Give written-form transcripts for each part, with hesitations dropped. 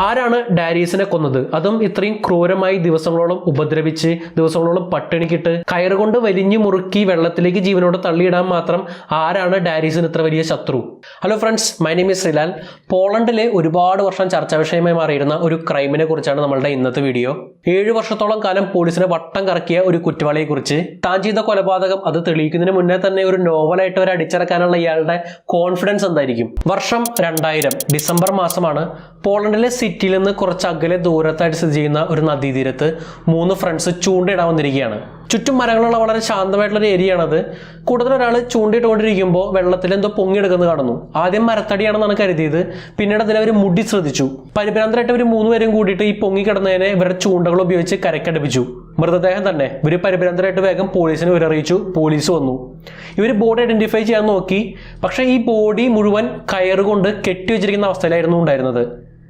ആരാണ് ഡാരിയസിനെ കൊന്നത്? അതും ഇത്രയും ക്രൂരമായി ദിവസങ്ങളോളം ഉപദ്രവിച്ച് ദിവസങ്ങളോളം പട്ടിണിക്കിട്ട് കയറുകൊണ്ട് വലിഞ്ഞു മുറുക്കി വെള്ളത്തിലേക്ക് ജീവനോട് തള്ളിയിടാൻ മാത്രം ആരാണ് ഡാരിയസിന് ഇത്ര വലിയ ശത്രു? Hello friends, my name is Sreelal. പോളണ്ടിലെ ഒരുപാട് വർഷം ചർച്ചാ വിഷയമായി മാറിയിരുന്ന ഒരു ക്രൈമിനെ കുറിച്ചാണ് നമ്മളുടെ ഇന്നത്തെ വീഡിയോ. 7 വർഷത്തോളം കാലം പോലീസിനെ വട്ടം കറക്കിയ ഒരു കുറ്റവാളിയെ കുറിച്ച്. താൻ ചെയ്ത കൊലപാതകം അത് തെളിയിക്കുന്നതിന് മുന്നേ തന്നെ ഒരു നോവലായിട്ട് ഒരു അടിച്ചിറക്കാനുള്ള ഇയാളുടെ കോൺഫിഡൻസ് എന്തായിരിക്കും? വർഷം 2000 ഡിസംബർ മാസമാണ്. പോളണ്ടിലെ സിറ്റിയിൽ നിന്ന് കുറച്ച് അകലെ ദൂരത്തായിട്ട് സ്ഥിതി ചെയ്യുന്ന ഒരു നദീതീരത്ത് 3 ഫ്രണ്ട്സ് ചൂണ്ടയിടാൻ വന്നിരിക്കുകയാണ്. ചുറ്റും മരങ്ങളുള്ള വളരെ ശാന്തമായിട്ടുള്ള ഒരു ഏരിയ ആണത്. കൂടുതൽ ഒരാൾ ചൂണ്ടിട്ടുകൊണ്ടിരിക്കുമ്പോൾ വെള്ളത്തിൽ എന്തോ പൊങ്ങിയെടുക്കുന്നത് കാണുന്നു. ആദ്യം മരത്തടിയാണെന്നാണ് കരുതിയത്. പിന്നീട് അതിൽ അവർ മുടി ശ്രദ്ധിച്ചു. പരിഭ്രാന്തരായിട്ട് ഇവർ 3 പേരും കൂടിയിട്ട് ഈ പൊങ്ങി കിടന്നതിനെ ഇവരുടെ ചൂണ്ടകൾ ഉപയോഗിച്ച് കരക്കടുപ്പിച്ചു. മൃതദേഹം തന്നെ. ഇവർ പരിഭ്രാന്തരായിട്ട് വേഗം പോലീസിനെ വിവരറിയിച്ചു. പോലീസ് വന്നു. ഇവർ ബോഡി ഐഡന്റിഫൈ ചെയ്യാൻ നോക്കി. പക്ഷേ ഈ ബോഡി മുഴുവൻ കയറുകൊണ്ട് കെട്ടിവെച്ചിരിക്കുന്ന അവസ്ഥയിലായിരുന്നു ഉണ്ടായിരുന്നത്.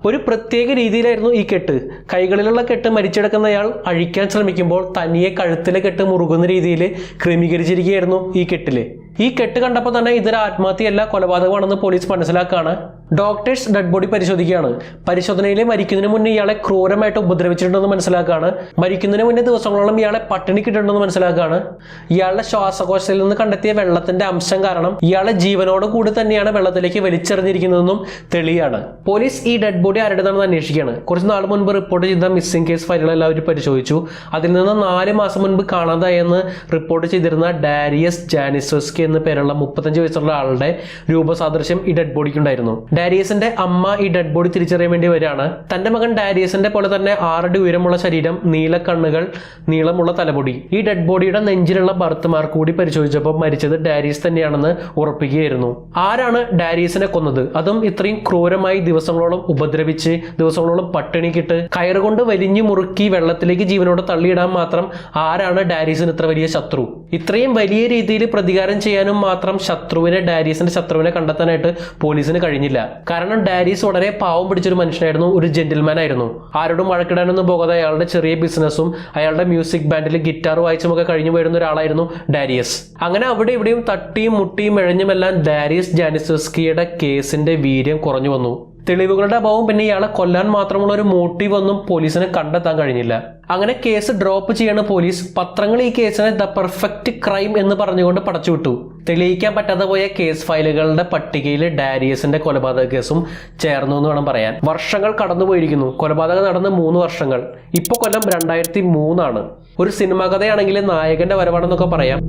ഒരു പ്രത്യേക രീതിയിലായിരുന്നു ഈ കെട്ട്. കൈകളിലുള്ള കെട്ട് മരിച്ചെടുക്കുന്നയാൾ അഴിക്കാൻ ശ്രമിക്കുമ്പോൾ തനിയെ കഴുത്തിലെ കെട്ട് മുറുകുന്ന രീതിയിൽ ക്രമീകരിച്ചിരിക്കുകയായിരുന്നു ഈ കെട്ടില്. ഈ കെട്ട് കണ്ടപ്പോൾ തന്നെ ഇതൊരു ആത്മഹത്യയല്ല, കൊലപാതകമാണെന്ന് പോലീസ് മനസ്സിലാക്കാണ്. ഡോക്ടേഴ്സ് ഡെഡ് ബോഡി പരിശോധിക്കുകയാണ്. പരിശോധനയിൽ മരിക്കുന്നതിന് മുന്നേ ഇയാളെ ക്രൂരമായിട്ട് ഉപദ്രവിച്ചിട്ടുണ്ടെന്ന് മനസ്സിലാക്കാണ്. മരിക്കുന്നതിന് മുന്നേ ദിവസങ്ങളോളം ഇയാളെ പട്ടിണിക്കിട്ടുണ്ടെന്ന് മനസ്സിലാക്കാണ്. ഇയാളുടെ ശ്വാസകോശത്തിൽ നിന്ന് കണ്ടെത്തിയ വെള്ളത്തിന്റെ അംശം കാരണം ഇയാളെ ജീവനോട് കൂടി തന്നെയാണ് വെള്ളത്തിലേക്ക് വലിച്ചെറിഞ്ഞിരിക്കുന്നതെന്നും തെളിയാണ്. പോലീസ് ഈ ഡെഡ് ബോഡി ആരുടേതാണെന്ന് അന്വേഷിക്കുകയാണ്. കുറച്ച് നാൾ മുൻപ് റിപ്പോർട്ട് ചെയ്ത മിസ്സിംഗ് കേസ് ഫയലുകൾ എല്ലാവരും പരിശോധിച്ചു. അതിൽ നിന്ന് 4 മാസം മുൻപ് കാണാതായെന്ന് റിപ്പോർട്ട് ചെയ്തിരുന്ന ഡാരിയസ് ജാനിസോസ്കി എന്ന പേരുള്ള 35 വയസ്സുള്ള ആളുടെ രൂപസാദൃശ്യം ഈ ഡെഡ് ബോഡിക്കുണ്ടായിരുന്നു. ഡാരിയസിന്റെ അമ്മ ഈ ഡെഡ് ബോഡി തിരിച്ചറിയാൻ വേണ്ടി വരികയാണ്. തന്റെ മകൻ ഡാരിയസിന്റെ പോലെ തന്നെ 6 അടി ഉയരമുള്ള ശരീരം, നീല കണ്ണുകൾ, നീളമുള്ള തലമുടി. ഈ ഡെഡ് ബോഡിയുടെ നെഞ്ചിലുള്ള ബർത്ത് മാർക്ക് കൂടി പരിശോധിച്ചപ്പോൾ മരിച്ചത് ഡാരിയസ് തന്നെയാണെന്ന് ഉറപ്പിക്കുകയായിരുന്നു. ആരാണ് ഡാരിയസിനെ കൊന്നത്? അതും ഇത്രയും ക്രൂരമായി ദിവസങ്ങളോളം ഉപദ്രവിച്ച് ദിവസങ്ങളോളം പട്ടിണിക്കിട്ട് കയറുകൊണ്ട് വലിഞ്ഞു മുറുക്കി വെള്ളത്തിലേക്ക് ജീവനോട് തള്ളിയിടാൻ മാത്രം ആരാണ് ഡാരിയസിന് ഇത്ര വലിയ ശത്രു? ഇത്രയും വലിയ രീതിയിൽ പ്രതികാരം ചെയ്യാനും മാത്രം ഡാരിയസിന്റെ ശത്രുവിനെ കണ്ടെത്താനായിട്ട് പോലീസിന് കഴിഞ്ഞില്ല. കാരണം ഡാരിയസ് വളരെ പാവം പിടിച്ചൊരു മനുഷ്യനായിരുന്നു, ഒരു ജെന്റിൽമാൻ ആയിരുന്നു. ആരോടും വഴക്കിടാനൊന്നും പോകാതെ അയാളുടെ ചെറിയ ബിസിനസ്സും അയാളുടെ മ്യൂസിക് ബാൻഡിൽ ഗിറ്റാർ വായിച്ചുമൊക്കെ കഴിഞ്ഞു പോയിരുന്ന ഒരാളായിരുന്നു ഡാരിയസ്. അങ്ങനെ അവിടെ ഇവിടെയും തട്ടിയും മുട്ടിയും ഇഴഞ്ഞുമെല്ലാം ഡാരിയസ് ജാനിസോസ്കിയുടെ കേസിന്റെ വീര്യം കുറഞ്ഞു വന്നു. തെളിവുകളുടെ അഭാവം പിന്നെ ഇയാളെ കൊല്ലാൻ മാത്രമുള്ള ഒരു മോട്ടീവ് ഒന്നും പോലീസിന് കണ്ടെത്താൻ കഴിഞ്ഞില്ല. അങ്ങനെ കേസ് ഡ്രോപ്പ് ചെയ്യാണ് പോലീസ്. പത്രങ്ങൾ ഈ കേസിനെ ദ പെർഫെക്റ്റ് ക്രൈം എന്ന് പറഞ്ഞുകൊണ്ട് പടച്ചുവിട്ടു. തെളിയിക്കാൻ പറ്റാതെ പോയ കേസ് ഫയലുകളുടെ പട്ടികയിൽ ഡാരിയസിന്റെ കൊലപാതക കേസും ചേർന്നു എന്ന് വേണം പറയാൻ. വർഷങ്ങൾ കടന്നുപോയിരിക്കുന്നു. കൊലപാതകം നടന്ന് 3 വർഷങ്ങൾ. ഇപ്പൊ കൊല്ലം 2003 ആണ്. ഒരു സിനിമാ കഥയാണെങ്കിൽ നായകന്റെ വരവാണെന്നൊക്കെ പറയാം.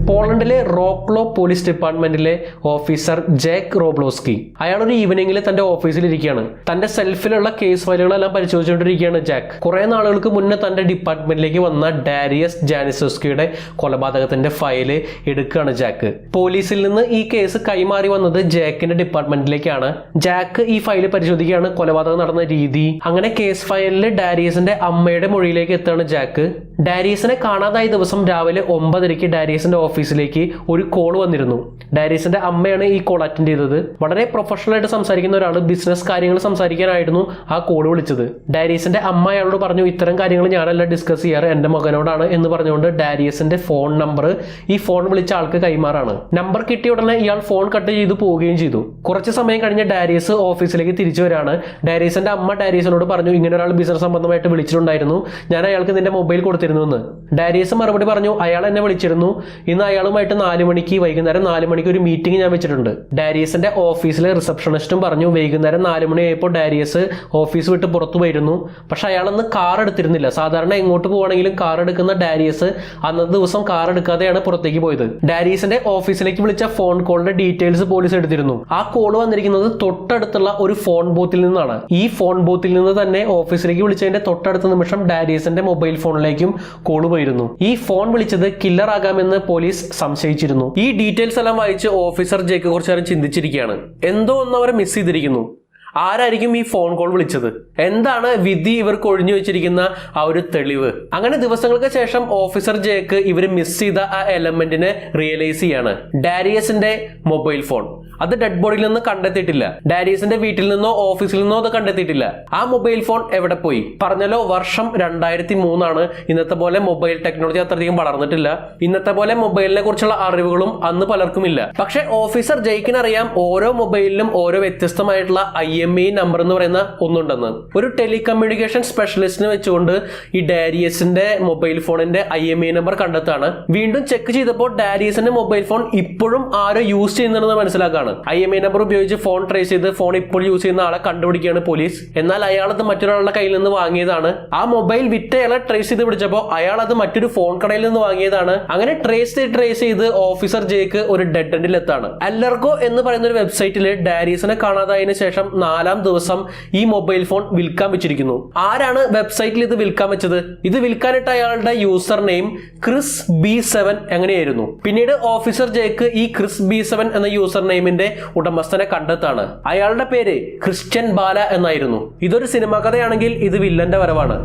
പോളണ്ടിലെ റോക്ലോ പോലീസ് ഡിപ്പാർട്ട്മെന്റിലെ ഓഫീസർ ജാക്ക് റോബ്ലോസ്കി. അയാൾ ഒരു ഈവനിങ്ങിൽ തന്റെ ഓഫീസിൽ ഇരിക്കുകയാണ്. തന്റെ സെൽഫിലുള്ള കേസ് ഫയലുകളെല്ലാം പരിശോധിച്ചുകൊണ്ടിരിക്കുകയാണ് ജാക്ക്. കുറെ നാളുകൾക്ക് മുന്നേ തന്റെ ഡിപ്പാർട്ട്മെന്റിലേക്ക് വന്ന ഡാരിയസ് ജാനിസോസ്കിയുടെ കൊലപാതകത്തിന്റെ ഫയല് എടുക്കുകയാണ് ജാക്ക്. പോലീസിൽ നിന്ന് ഈ കേസ് കൈമാറി വന്നത് ജാക്കിന്റെ ഡിപ്പാർട്ട്മെന്റിലേക്കാണ്. ജാക്ക് ഈ ഫയല് പരിശോധിക്കുകയാണ്, കൊലപാതകം നടന്ന രീതി. അങ്ങനെ കേസ് ഫയലിൽ ഡാരിയസിന്റെ അമ്മയുടെ മൊഴിയിലേക്ക് എത്തുകയാണ് ജാക്ക്. ഡാരിയസിനെ കാണാതായ ദിവസം രാവിലെ 9:30 ഡാരിയസിന്റെ ഓഫീസിലേക്ക് ഒരു കോൾ വന്നിരുന്നു. ഡാരിയസിന്റെ അമ്മയാണ് ഈ കോൾ അറ്റൻഡ് ചെയ്തത്. വളരെ പ്രൊഫഷണൽ ആയിട്ട് സംസാരിക്കുന്ന ഒരാൾ, ബിസിനസ് കാര്യങ്ങൾ സംസാരിക്കാനായിരുന്നു ആ കോൾ വിളിച്ചത്. ഡാരിയസിന്റെ അമ്മ അയാളോട് പറഞ്ഞു, ഇത്തരം കാര്യങ്ങൾ ഞാനല്ല ഡിസ്കസ് ചെയ്യാറ്, എന്റെ മകനോടാണ് എന്ന് പറഞ്ഞുകൊണ്ട് ഡാരിയസിന്റെ ഫോൺ നമ്പർ ഈ ഫോൺ വിളിച്ച ആൾക്ക് കൈമാറാണ്. നമ്പർ കിട്ടിയ ഉടനെ ഇയാൾ ഫോൺ കട്ട് ചെയ്തു പോവുകയും ചെയ്തു. കുറച്ച് സമയം കഴിഞ്ഞ് ഡാരിയസ് ഓഫീസിലേക്ക് തിരിച്ചു വരാണ്. ഡാരിയസിന്റെ അമ്മ ഡാരിയസിനോട് പറഞ്ഞു, ഇങ്ങനെ ഒരാൾ ബിസിനസ് സംബന്ധമായിട്ട് വിളിച്ചിട്ടുണ്ടായിരുന്നു, ഞാൻ അയാൾക്ക് നിന്റെ മൊബൈൽ കൊടുത്തിരുന്നു എന്ന്. ഡാരിയസ് മറുപടി പറഞ്ഞു, അയാൾ എന്നെ വിളിച്ചിരുന്നു, ഇന്ന് അയാളുമായിട്ട് 4 മണിക്ക് വൈകുന്നേരം 4 മണിക്ക് ഒരു മീറ്റിംഗ് ഞാൻ വെച്ചിട്ടുണ്ട്. ഡാരിയസിന്റെ ഓഫീസിലെ റിസപ്ഷനിസ്റ്റും പറഞ്ഞു, വൈകുന്നേരം 4 മണിയായപ്പോൾ ഡാരിയസ് ഓഫീസ് വിട്ട് പുറത്തു പോയിരുന്നു. പക്ഷെ അയാളന്ന് കാർ എടുത്തിരുന്നില്ല. സാധാരണ എങ്ങോട്ട് പോവാണെങ്കിലും കാർ എടുക്കുന്ന ഡാരിയസ് അന്നത്തെ ദിവസം കാർ എടുക്കാതെയാണ് പുറത്തേക്ക് പോയത്. ഡാരിയസിന്റെ ഓഫീസിലേക്ക് വിളിച്ച ഫോൺ കോളിന്റെ ഡീറ്റെയിൽസ് പോലീസ് എടുത്തിരുന്നു. ആ കോൾ വന്നിരിക്കുന്നത് തൊട്ടടുത്തുള്ള ഒരു ഫോൺ ബൂത്തിൽ നിന്നാണ്. ഈ ഫോൺ ബൂത്തിൽ നിന്ന് തന്നെ ഓഫീസിലേക്ക് വിളിച്ചതിന്റെ തൊട്ടടുത്ത നിമിഷം ഡാരിയസിന്റെ മൊബൈൽ ഫോണിലേക്കും കോൾ പോയിരുന്നു. ഈ ഫോൺ വിളിച്ചത് കില്ലർ ആകാമെന്ന് പോലീസ് സംശയിച്ചിരുന്നു. ഈ ഡീറ്റെയിൽസ് എല്ലാം വായിച്ച് ഓഫീസർ ജേക്ക് കുറച്ചു നേരം ചിന്തിച്ചിരിക്കുകയാണ്. എന്തോ ഒന്ന് അവരെ മിസ് ചെയ്തിരിക്കുന്നു. ആരായിരിക്കും ഈ ഫോൺ കോൾ വിളിച്ചത്? എന്താണ് വിധി ഇവർക്ക് ഒഴിഞ്ഞു വെച്ചിരിക്കുന്ന ആ ഒരു തെളിവ്? അങ്ങനെ ദിവസങ്ങൾക്ക് ശേഷം ഓഫീസർ ജേക്ക് ഇവർ മിസ് ചെയ്ത ആ എലമെന്റിനെ റിയലൈസ് ചെയ്യാണ്. ഡാരിയസിന്റെ മൊബൈൽ ഫോൺ അത് ഡെഡ് ബോഡിയിൽ നിന്ന് കണ്ടെത്തിയിട്ടില്ല. ഡാരിയസിന്റെ വീട്ടിൽ നിന്നോ ഓഫീസിൽ നിന്നോ അത് കണ്ടെത്തിയിട്ടില്ല. ആ മൊബൈൽ ഫോൺ എവിടെ പോയി? പറഞ്ഞല്ലോ, വർഷം 2003 ഇന്നത്തെ പോലെ മൊബൈൽ ടെക്നോളജി അത്രയധികം വളർന്നിട്ടില്ല. ഇന്നത്തെ പോലെ മൊബൈലിനെ കുറിച്ചുള്ള അറിവുകളും അന്ന് പലർക്കും ഇല്ല. പക്ഷെ ഓഫീസർ ജെയ്ക്കിന് അറിയാം ഓരോ മൊബൈലിലും ഓരോ വ്യത്യസ്തമായിട്ടുള്ള IMEI നമ്പർ എന്ന് പറയുന്ന ഒന്നുണ്ടെന്ന്. ഒരു ടെലികമ്മ്യൂണിക്കേഷൻ സ്പെഷ്യലിസ്റ്റിനെ വെച്ചുകൊണ്ട് ഈ ഡാരിയസിന്റെ മൊബൈൽ ഫോണിന്റെ IMEI നമ്പർ കണ്ടെത്താണ്. വീണ്ടും ചെക്ക് ചെയ്തപ്പോൾ ഡാരിയസിന്റെ മൊബൈൽ ഫോൺ ഇപ്പോഴും ആരോ യൂസ് ചെയ്യുന്നുണ്ടെന്ന് മനസ്സിലാക്കാണ്. IMEI നമ്പർ ഉപയോഗിച്ച് ഫോൺ ട്രേസ് ചെയ്ത് ഫോൺ ഇപ്പോൾ യൂസ് ചെയ്യുന്ന ആളെ കണ്ടുപിടിക്കുകയാണ് പോലീസ്. എന്നാൽ അയാൾ അത് മറ്റൊരാളുടെ കയ്യിൽ നിന്ന് വാങ്ങിയതാണ്. ആ മൊബൈൽ വിറ്റയാളെ ട്രേസ് ചെയ്ത് പിടിച്ചപ്പോൾ അയാൾ അത് മറ്റൊരു ഫോൺ കടയിൽ നിന്ന് വാങ്ങിയതാണ്. അങ്ങനെ ട്രേസ് ചെയ്ത് ഓഫീസർ ജേക്ക് ഒരു ഡെഡ് എൻഡിൽ എത്താണ്. അല്ലർഗോ എന്ന് പറയുന്ന ഒരു വെബ്സൈറ്റിൽ ഡാരിയസിനെ കാണാതായതിനു ശേഷം 4-ാം ദിവസം ഈ മൊബൈൽ ഫോൺ വിൽക്കാൻ വെച്ചിരിക്കുന്നു. ആരാണ് വെബ്സൈറ്റിൽ ഇത് വിൽക്കാൻ വെച്ചത്? ഇത് വിൽക്കാനിട്ട അയാളുടെ യൂസർ നെയിം ക്രിസ് B7 എങ്ങനെയായിരുന്നു? പിന്നീട് ഓഫീസർ ജേക്ക് ഈ ക്രിസ് B7 എന്ന യൂസർ നെയിമിന്റെ ഉടമസ്ഥനെ കണ്ടെത്താണ്. അയാളുടെ പേര് ക്രിസ്റ്റ്യൻ ബാല എന്നായിരുന്നു. ഇതൊരു സിനിമാ കഥയാണെങ്കിൽ ഇത് വില്ലന്റെ വരവാണ്.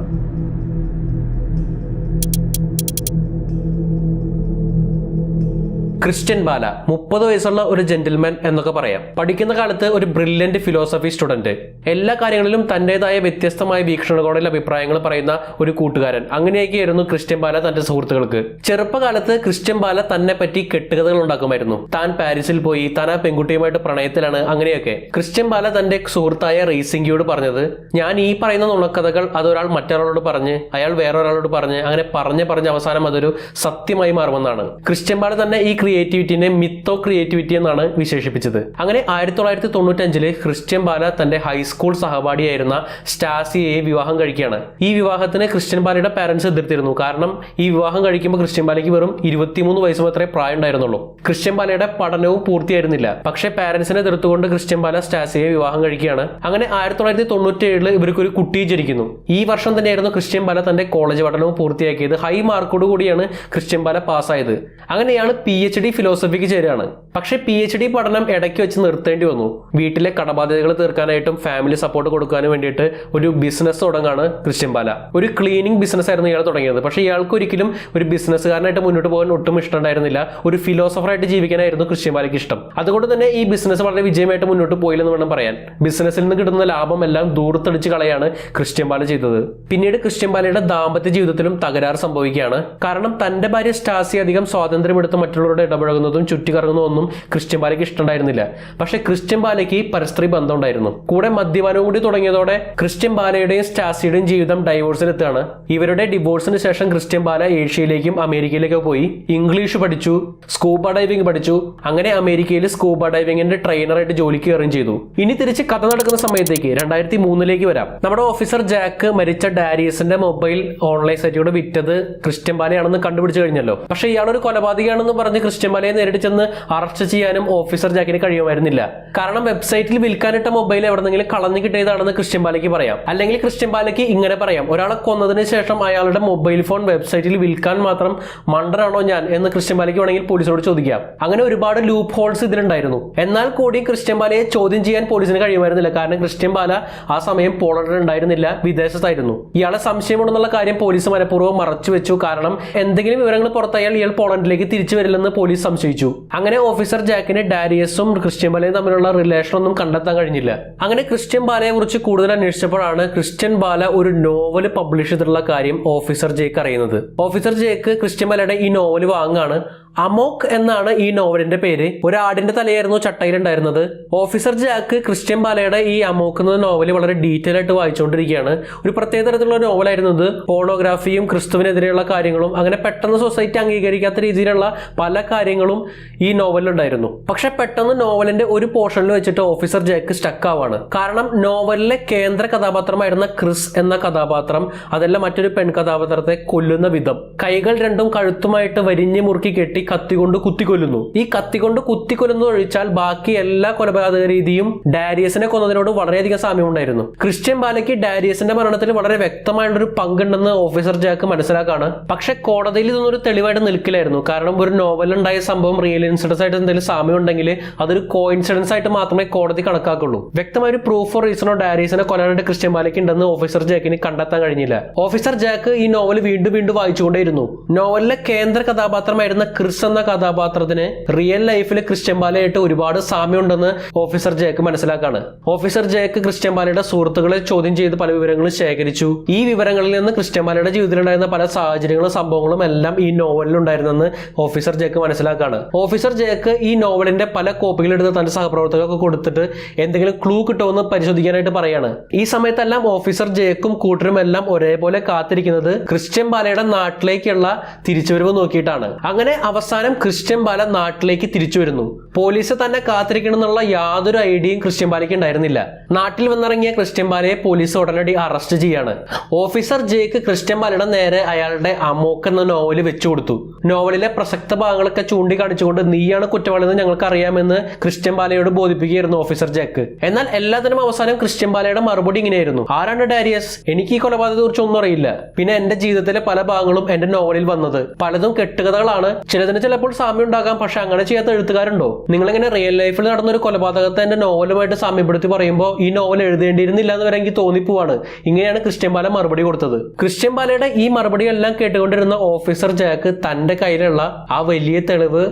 ക്രിസ്റ്റ്യൻ ബാല 30 വയസ്സുള്ള ഒരു ജെന്റിൽമാൻ എന്നൊക്കെ പറയാം. പഠിക്കുന്ന കാലത്ത് ഒരു ബ്രില്യന്റ് ഫിലോസഫി സ്റ്റുഡന്റ്, എല്ലാ കാര്യങ്ങളിലും തന്റേതായ വ്യത്യസ്തമായ വീക്ഷണകോണിൽ അഭിപ്രായങ്ങൾ പറയുന്ന ഒരു കൂട്ടുകാരൻ. അങ്ങനെയൊക്കെയായിരുന്നു ക്രിസ്റ്റ്യൻ ബാല തന്റെ സുഹൃത്തുക്കൾക്ക്. ചെറുപ്പകാലത്ത് ക്രിസ്റ്റ്യൻ ബാല തന്നെ പറ്റി കെട്ടുകഥകൾ ഉണ്ടാക്കുമായിരുന്നു. താൻ പാരീസിൽ പോയി, താൻ ആ പെൺകുട്ടിയുമായിട്ട് പ്രണയത്തിലാണ്, അങ്ങനെയൊക്കെ. ക്രിസ്റ്റ്യൻ ബാല തന്റെ സുഹൃത്തായ റേസിംഗിയോട് പറഞ്ഞത്, ഞാൻ ഈ പറയുന്ന നുണക്കഥകൾ അതൊരാൾ മറ്റൊരാളോട് പറഞ്ഞ്, അയാൾ വേറൊരാളോട് പറഞ്ഞ്, അങ്ങനെ പറഞ്ഞ് അവസാനം അതൊരു സത്യമായി മാറുമെന്നാണ്. ക്രിസ്റ്റ്യൻ ബാല തന്നെ ഈ ക്രിയേറ്റിവിറ്റിനെ മിത്തോ ക്രിയേറ്റിവിറ്റി എന്നാണ് വിശേഷിപ്പിച്ചത്. അങ്ങനെ 1995 ക്രിസ്റ്റ്യൻ ബാല തന്റെ ഹൈസ്കൂൾ സഹപാഠിയായിരുന്ന സ്റ്റാസിയെ വിവാഹം കഴിക്കുകയാണ്. ഈ വിവാഹത്തിന് ക്രിസ്റ്റ്യൻ ബാലയുടെ പാരന്റ്സ് എതിർത്തിരുന്നു. കാരണം ഈ വിവാഹം കഴിക്കുമ്പോൾ ക്രിസ്റ്റ്യൻ ബാലയ്ക്ക് വെറും 23 വയസ്സ് മാത്രമേ പ്രായം ഉണ്ടായിരുന്നുള്ളൂ. ക്രിസ്റ്റ്യൻ ബാലയുടെ പഠനവും പൂർത്തിയായിരുന്നില്ല. പക്ഷേ പാരന്റ്സിനെ എതിർത്തുകൊണ്ട് ക്രിസ്റ്റ്യൻ ബാല സ്റ്റാസിയെ വിവാഹം കഴിക്കുകയാണ്. അങ്ങനെ 1997 ഇവർക്കൊരു കുട്ടി ജനിക്കുന്നു. ഈ വർഷം തന്നെയായിരുന്നു ക്രിസ്റ്റ്യൻ ബാല തന്റെ കോളേജ് പഠനവും പൂർത്തിയാക്കിയത്. ഹൈ മാർക്കോട് കൂടിയാണ് ക്രിസ്റ്റ്യൻ ബാല പാസ്സായത്. അങ്ങനെ ഇയാൾ PhD ഫിലോസഫിക്ക് ചേരുകയാണ്. പക്ഷെ PhD പഠനം ഇടയ്ക്ക് വെച്ച് നിർത്തേണ്ടി വന്നു. വീട്ടിലെ കടബാധ്യതകൾ തീർക്കാനായിട്ടും ഫാമിലി സപ്പോർട്ട് കൊടുക്കാനും വേണ്ടിയിട്ട് ഒരു ബിസിനസ് തുടങ്ങാണ് ക്രിസ്റ്റ്യൻ ബാല. ഒരു ക്ലീനിങ് ബിസിനസ് ആയിരുന്നു ഇയാൾ തുടങ്ങിയത്. പക്ഷേ ഇയാൾക്ക് ഒരിക്കലും ഒരു ബിസിനസ്സുകാരനായിട്ട് മുന്നോട്ട് പോകാൻ ഒട്ടും ഇഷ്ടമുണ്ടായിരുന്നില്ല. ഒരു ഫിലോസഫറായിട്ട് ജീവിക്കാനായിരുന്നു ക്രിസ്റ്റ്യൻ ബാലയ്ക്ക് ഇഷ്ടം. അതുകൊണ്ട് തന്നെ ഈ ബിസിനസ് വളരെ വിജയമായിട്ട് മുന്നോട്ട് പോയില്ലെന്ന് വേണം പറയാൻ. ബിസിനസ്സിൽ നിന്ന് കിട്ടുന്ന ലാഭം എല്ലാം ദൂരത്തടിച്ച് കളയാണ് ക്രിസ്റ്റ്യൻ ബാല ചെയ്തത്. പിന്നീട് ക്രിസ്റ്റ്യൻ ബാലയുടെ ദാമ്പത്യ ജീവിതത്തിലും തകരാറ് സംഭവിക്കുകയാണ്. കാരണം തന്റെ ഭാര്യ സ്റ്റാസി അധികം സ്വാതന്ത്ര്യമെടുത്ത് മറ്റുള്ളവരുടെ ഇടപഴകുന്നതും ചുറ്റിക്കറങ്ങുന്നതും ഒന്നും ക്രിസ്റ്റ്യൻ ബാലയ്ക്ക് ഇഷ്ടമുണ്ടായിരുന്നില്ല. പക്ഷെ ക്രിസ്റ്റ്യൻ ബാലയ്ക്ക് പരസ്ത്രീ ബന്ധം ഉണ്ടായിരുന്നു. കൂടെ മദ്യപാനവും കൂടി തുടങ്ങിയതോടെ ക്രിസ്റ്റ്യൻ ബാലയുടെയും സ്റ്റാസിയുടെയും ജീവിതം ഡൈവോഴ്സിലെത്താണ്. ഇവരുടെ ഡിവോഴ്സിന് ശേഷം ക്രിസ്റ്റ്യൻ ബാല ഏഷ്യയിലേക്കും അമേരിക്കയിലേക്കും പോയി ഇംഗ്ലീഷ് പഠിച്ചു, സ്കൂബ ഡൈവിംഗ് പഠിച്ചു. അങ്ങനെ അമേരിക്കയിൽ സ്കൂബ ഡൈവിംഗിന്റെ ട്രെയിനറായിട്ട് ജോലിക്ക് കയറുകയും ചെയ്തു. ഇനി തിരിച്ച് കഥ നടക്കുന്ന സമയത്തേക്ക് 2003 വരാം. നമ്മുടെ ഓഫീസർ ജാക്ക് മരിച്ച ഡാരിയസിന്റെ മൊബൈൽ ഓൺലൈൻ സൈറ്റിലൂടെ വിറ്റത് ക്രിസ്റ്റ്യൻ ബാലയാണെന്ന് കണ്ടുപിടിച്ചു കഴിഞ്ഞല്ലോ. പക്ഷെ ഇയാളൊരു കൊലപാതകയാണെന്ന് പറഞ്ഞ് ക്രിസ്റ്റ്യൻ ബാലയെ നേരിട്ട് ചെന്ന് അറസ്റ്റ് ചെയ്യാനും ഓഫീസർ ജാക്കിന് കഴിയുമായിരുന്നില്ല. കാരണം വെബ്സൈറ്റിൽ വിൽക്കാനിട്ട മൊബൈൽ എവിടെന്നെങ്കിലും കളഞ്ഞു കിട്ടിയതാണെന്ന് ക്രിസ്റ്റ്യൻ ബാലയ്ക്ക് പറയാം. അല്ലെങ്കിൽ ക്രിസ്റ്റ്യൻ ബാലയ്ക്ക് ഇങ്ങനെ പറയാം, ഒരാളെ കൊന്നതിന് ശേഷം അയാളുടെ മൊബൈൽ ഫോൺ വെബ്സൈറ്റിൽ വിൽക്കാൻ മാത്രം മണ്ടനാണോ ഞാൻ എന്ന് ക്രിസ്റ്റ്യൻ ബാലയ്ക്ക് വേണമെങ്കിൽ പോലീസോട് ചോദിക്കാം. അങ്ങനെ ഒരുപാട് ലൂപ്പ് ഹോൾസ് ഇതിലുണ്ടായിരുന്നു. എന്നാൽ കൂടി ക്രിസ്റ്റ്യൻ ബാലയെ ചോദ്യം ചെയ്യാൻ പോലീസിന് കഴിയുമായിരുന്നില്ല. കാരണം ക്രിസ്റ്റ്യൻ ബാല ആ സമയം പോളണ്ടിൽ ഉണ്ടായിരുന്നില്ല, വിദേശത്തായിരുന്നു. ഇയാളെ സംശയമുണ്ടെന്നുള്ള കാര്യം പോലീസ് മനഃപൂർവ്വം മറച്ചു വെച്ചു. കാരണം എന്തെങ്കിലും വിവരങ്ങൾ പുറത്തായാൽ ഇയാൾ പോളണ്ടിലേക്ക് തിരിച്ചു വരില്ലെന്ന് പോലീസ് സംശയിച്ചു. അങ്ങനെ ഓഫീസർ ജാക്കിന് ഡാരിയസും ക്രിസ്റ്റ്യൻ ബാലയും തമ്മിലുള്ള റിലേഷൻ ഒന്നും കണ്ടെത്താൻ കഴിഞ്ഞില്ല. അങ്ങനെ ക്രിസ്റ്റ്യൻ ബാലയെ കുറിച്ച് കൂടുതൽ അന്വേഷിച്ചപ്പോഴാണ് ക്രിസ്റ്റ്യൻ ബാല ഒരു നോവൽ പബ്ലിഷ് ചെയ്തിട്ടുള്ള കാര്യം ഓഫീസർ ജേക്ക് അറിയുന്നത്. ഓഫീസർ ജേക്ക് ക്രിസ്റ്റ്യൻ ബാലയുടെ ഈ നോവൽ വാങ്ങാണ്. അമോക് എന്നാണ് ഈ നോവലിന്റെ പേര്. ഒരാടിന്റെ തലയായിരുന്നു ചട്ടയിലുണ്ടായിരുന്നത്. ഓഫീസർ ജാക്ക് ക്രിസ്റ്റ്യൻ ബാലയുടെ ഈ അമോക് എന്ന നോവൽ വളരെ ഡീറ്റെയിൽ ആയിട്ട് വായിച്ചുകൊണ്ടിരിക്കുകയാണ്. ഒരു പ്രത്യേക തരത്തിലുള്ള നോവലായിരുന്നു ഇത്. പോണോഗ്രാഫിയും ക്രിസ്തുവിനെതിരെയുള്ള കാര്യങ്ങളും അങ്ങനെ പെട്ടെന്ന് സൊസൈറ്റി അംഗീകരിക്കാത്ത രീതിയിലുള്ള പല കാര്യങ്ങളും ഈ നോവലിലുണ്ടായിരുന്നു. പക്ഷെ പെട്ടെന്ന് നോവലിന്റെ ഒരു പോർഷനിൽ വെച്ചിട്ട് ഓഫീസർ ജാക്ക് സ്റ്റക്ക് ആവാണ്. കാരണം നോവലിലെ കേന്ദ്ര കഥാപാത്രമായിരുന്ന ക്രിസ് എന്ന കഥാപാത്രം അതല്ല മറ്റൊരു പെൺ കഥാപാത്രത്തെ കൊല്ലുന്ന വിധം, കൈകൾ രണ്ടും കഴുത്തുമായിട്ട് വരിഞ്ഞു മുറുക്കി കെട്ടി കെട്ടി കത്തികൊണ്ട് കുത്തിക്കൊല്ലുന്നു. ഈ കത്തികൊണ്ട് കുത്തിക്കൊല്ലുന്നത് ഒഴിച്ചാൽ ബാക്കി എല്ലാ കൊലപാതക രീതിയും ഡാരിയസിനെ കൊന്നതിനോട് വളരെയധികം സാമ്യമുണ്ടായിരുന്നു. ക്രിസ്ത്യൻ ബാലയ്ക്ക് ഡാരിയസിന്റെ മരണത്തിൽ വളരെ വ്യക്തമായുള്ളൊരു പങ്കുണ്ടെന്ന് ഓഫീസർ ജാക്ക് മനസ്സിലാക്കാണ്. പക്ഷെ കോടതിയിൽ ഇതൊന്നും തെളിവായിട്ട് നിൽക്കില്ലായിരുന്നു. കാരണം ഒരു നോവലുണ്ടായ സംഭവം റിയൽ ഇൻസിഡൻസ് ആയിട്ട് എന്തെങ്കിലും സാമ്യം ഉണ്ടെങ്കിൽ അതൊരു കോയിൻസിഡൻസ് ആയിട്ട് മാത്രമേ കോടതി കണക്കാക്കുള്ളൂ. വ്യക്തമായ ഒരു പ്രൂഫ് ഓർ റീസണോ ഡാരിയസിനെ കൊല്ലാനായിട്ട് ക്രിസ്ത്യൻ ബാലയ്ക്ക് ഉണ്ടെന്ന് ഓഫീസർ ജാക്കിന് കണ്ടെത്താൻ കഴിഞ്ഞില്ല. ഓഫീസർ ജാക്ക് ഈ നോവൽ വീണ്ടും വീണ്ടും വായിച്ചുകൊണ്ടേയിരുന്നു. നോവലിലെ കേന്ദ്ര കഥാപാത്രമായിരുന്ന ക്രിസ് എന്ന കഥാപാത്രത്തിന് റിയൽ ലൈഫിൽ ക്രിസ്ത്യൻ ബാലയായിട്ട് ഒരുപാട് സാമ്യമുണ്ടെന്ന് ഓഫീസർ ജാക്ക് മനസ്സിലാക്കാണ്. ഓഫീസർ ജാക്ക് ക്രിസ്ത്യൻ ബാലയുടെ സുഹൃത്തുക്കളെ ചോദ്യം ചെയ്ത് പല വിവരങ്ങളും ശേഖരിച്ചു. ഈ വിവരങ്ങളിൽ നിന്ന് ക്രിസ്ത്യൻ ബാലയുടെ ജീവിതത്തിലുണ്ടായിരുന്ന പല സാഹചര്യങ്ങളും സംഭവങ്ങളും എല്ലാം ഈ നോവലിൽ ഉണ്ടായിരുന്നെന്ന് ഓഫീസർ ജാക്ക് മനസ്സിലാക്കാണ്. ഓഫീസർ ജാക്ക് ഈ നോവലിന്റെ പല കോപ്പികൾ എടുത്ത് തന്റെ സഹപ്രവർത്തകർക്ക് കൊടുത്തിട്ട് എന്തെങ്കിലും ക്ലൂ കിട്ടുമെന്ന് പരിശോധിക്കാനായിട്ട് പറയാണ്. ഈ സമയത്തെല്ലാം ഓഫീസർ ജാക്കും കൂട്ടരും എല്ലാം ഒരേപോലെ കാത്തിരിക്കുന്നത് ക്രിസ്ത്യൻ ബാലയുടെ നാട്ടിലേക്കുള്ള തിരിച്ചുവരവ് നോക്കിയിട്ടാണ്. അങ്ങനെ അവസാനം ക്രിസ്ത്യൻ ബാല നാട്ടിലേക്ക് തിരിച്ചു വരുന്നു. പോലീസ് തന്നെ കാത്തിരിക്കണമെന്നുള്ള യാതൊരു ഐഡിയയും ക്രിസ്ത്യൻ ബാലയ്ക്ക് ഉണ്ടായിരുന്നില്ല. നാട്ടിൽ വന്നിറങ്ങിയ ക്രിസ്ത്യൻ ബാലയെ പോലീസ് ഉടനടി അറസ്റ്റ് ചെയ്യാണ്. ഓഫീസർ ജേക്ക് ക്രിസ്ത്യൻ ബാലയുടെ നേരെ അയാളുടെ അമോക്ക് എന്ന നോവല് വെച്ചു കൊടുത്തു. നോവലിലെ പ്രസക്ത ഭാഗങ്ങളൊക്കെ ചൂണ്ടിക്കാണിച്ചുകൊണ്ട് നീയാണ് കുറ്റവാളിയെന്ന് ഞങ്ങൾക്ക് അറിയാമെന്ന് ക്രിസ്ത്യൻ ബാലയോട് ബോധിപ്പിക്കുകയായിരുന്നു ഓഫീസർ ജാക്ക്. എന്നാൽ എല്ലാത്തിനും അവസാനം ക്രിസ്ത്യൻ ബാലയുടെ മറുപടി ഇങ്ങനെയായിരുന്നു: ആരാണ് ഡാരിയസ്? എനിക്ക് ഈ കൊലപാതകത്തെ കുറിച്ച് ഒന്നും അറിയില്ല. പിന്നെ എന്റെ ജീവിതത്തിലെ പല ഭാഗങ്ങളും എന്റെ നോവലിൽ വന്നത് പലതും കെട്ടുകഥകളാണ്. ചിലതിന് ചിലപ്പോൾ സാമ്യം ഉണ്ടാകാം, പക്ഷെ അങ്ങനെ ചെയ്യാത്ത എഴുത്തുകാരുണ്ടോ? നിങ്ങളിങ്ങനെ റിയൽ ലൈഫിൽ നടന്ന ഒരു കൊലപാതകത്തെ എന്റെ നോവലുമായിട്ട് സാമ്യപ്പെടുത്തി പറയുമ്പോൾ ഈ നോവൽ എഴുതേണ്ടിയിരുന്നില്ല എന്ന് വരെ എനിക്ക് തോന്നിപ്പോവാണ്. ഇങ്ങനെയാണ് ക്രിസ്ത്യൻ ബാല മറുപടി കൊടുത്തത്. ക്രിസ്ത്യൻ ബാലയുടെ ഈ മറുപടി എല്ലാം കേട്ടുകൊണ്ടിരുന്ന ഓഫീസർ ജാക്ക് തന്റെ കയ്യിലുള്ള ആ വലിയ തെളിവ്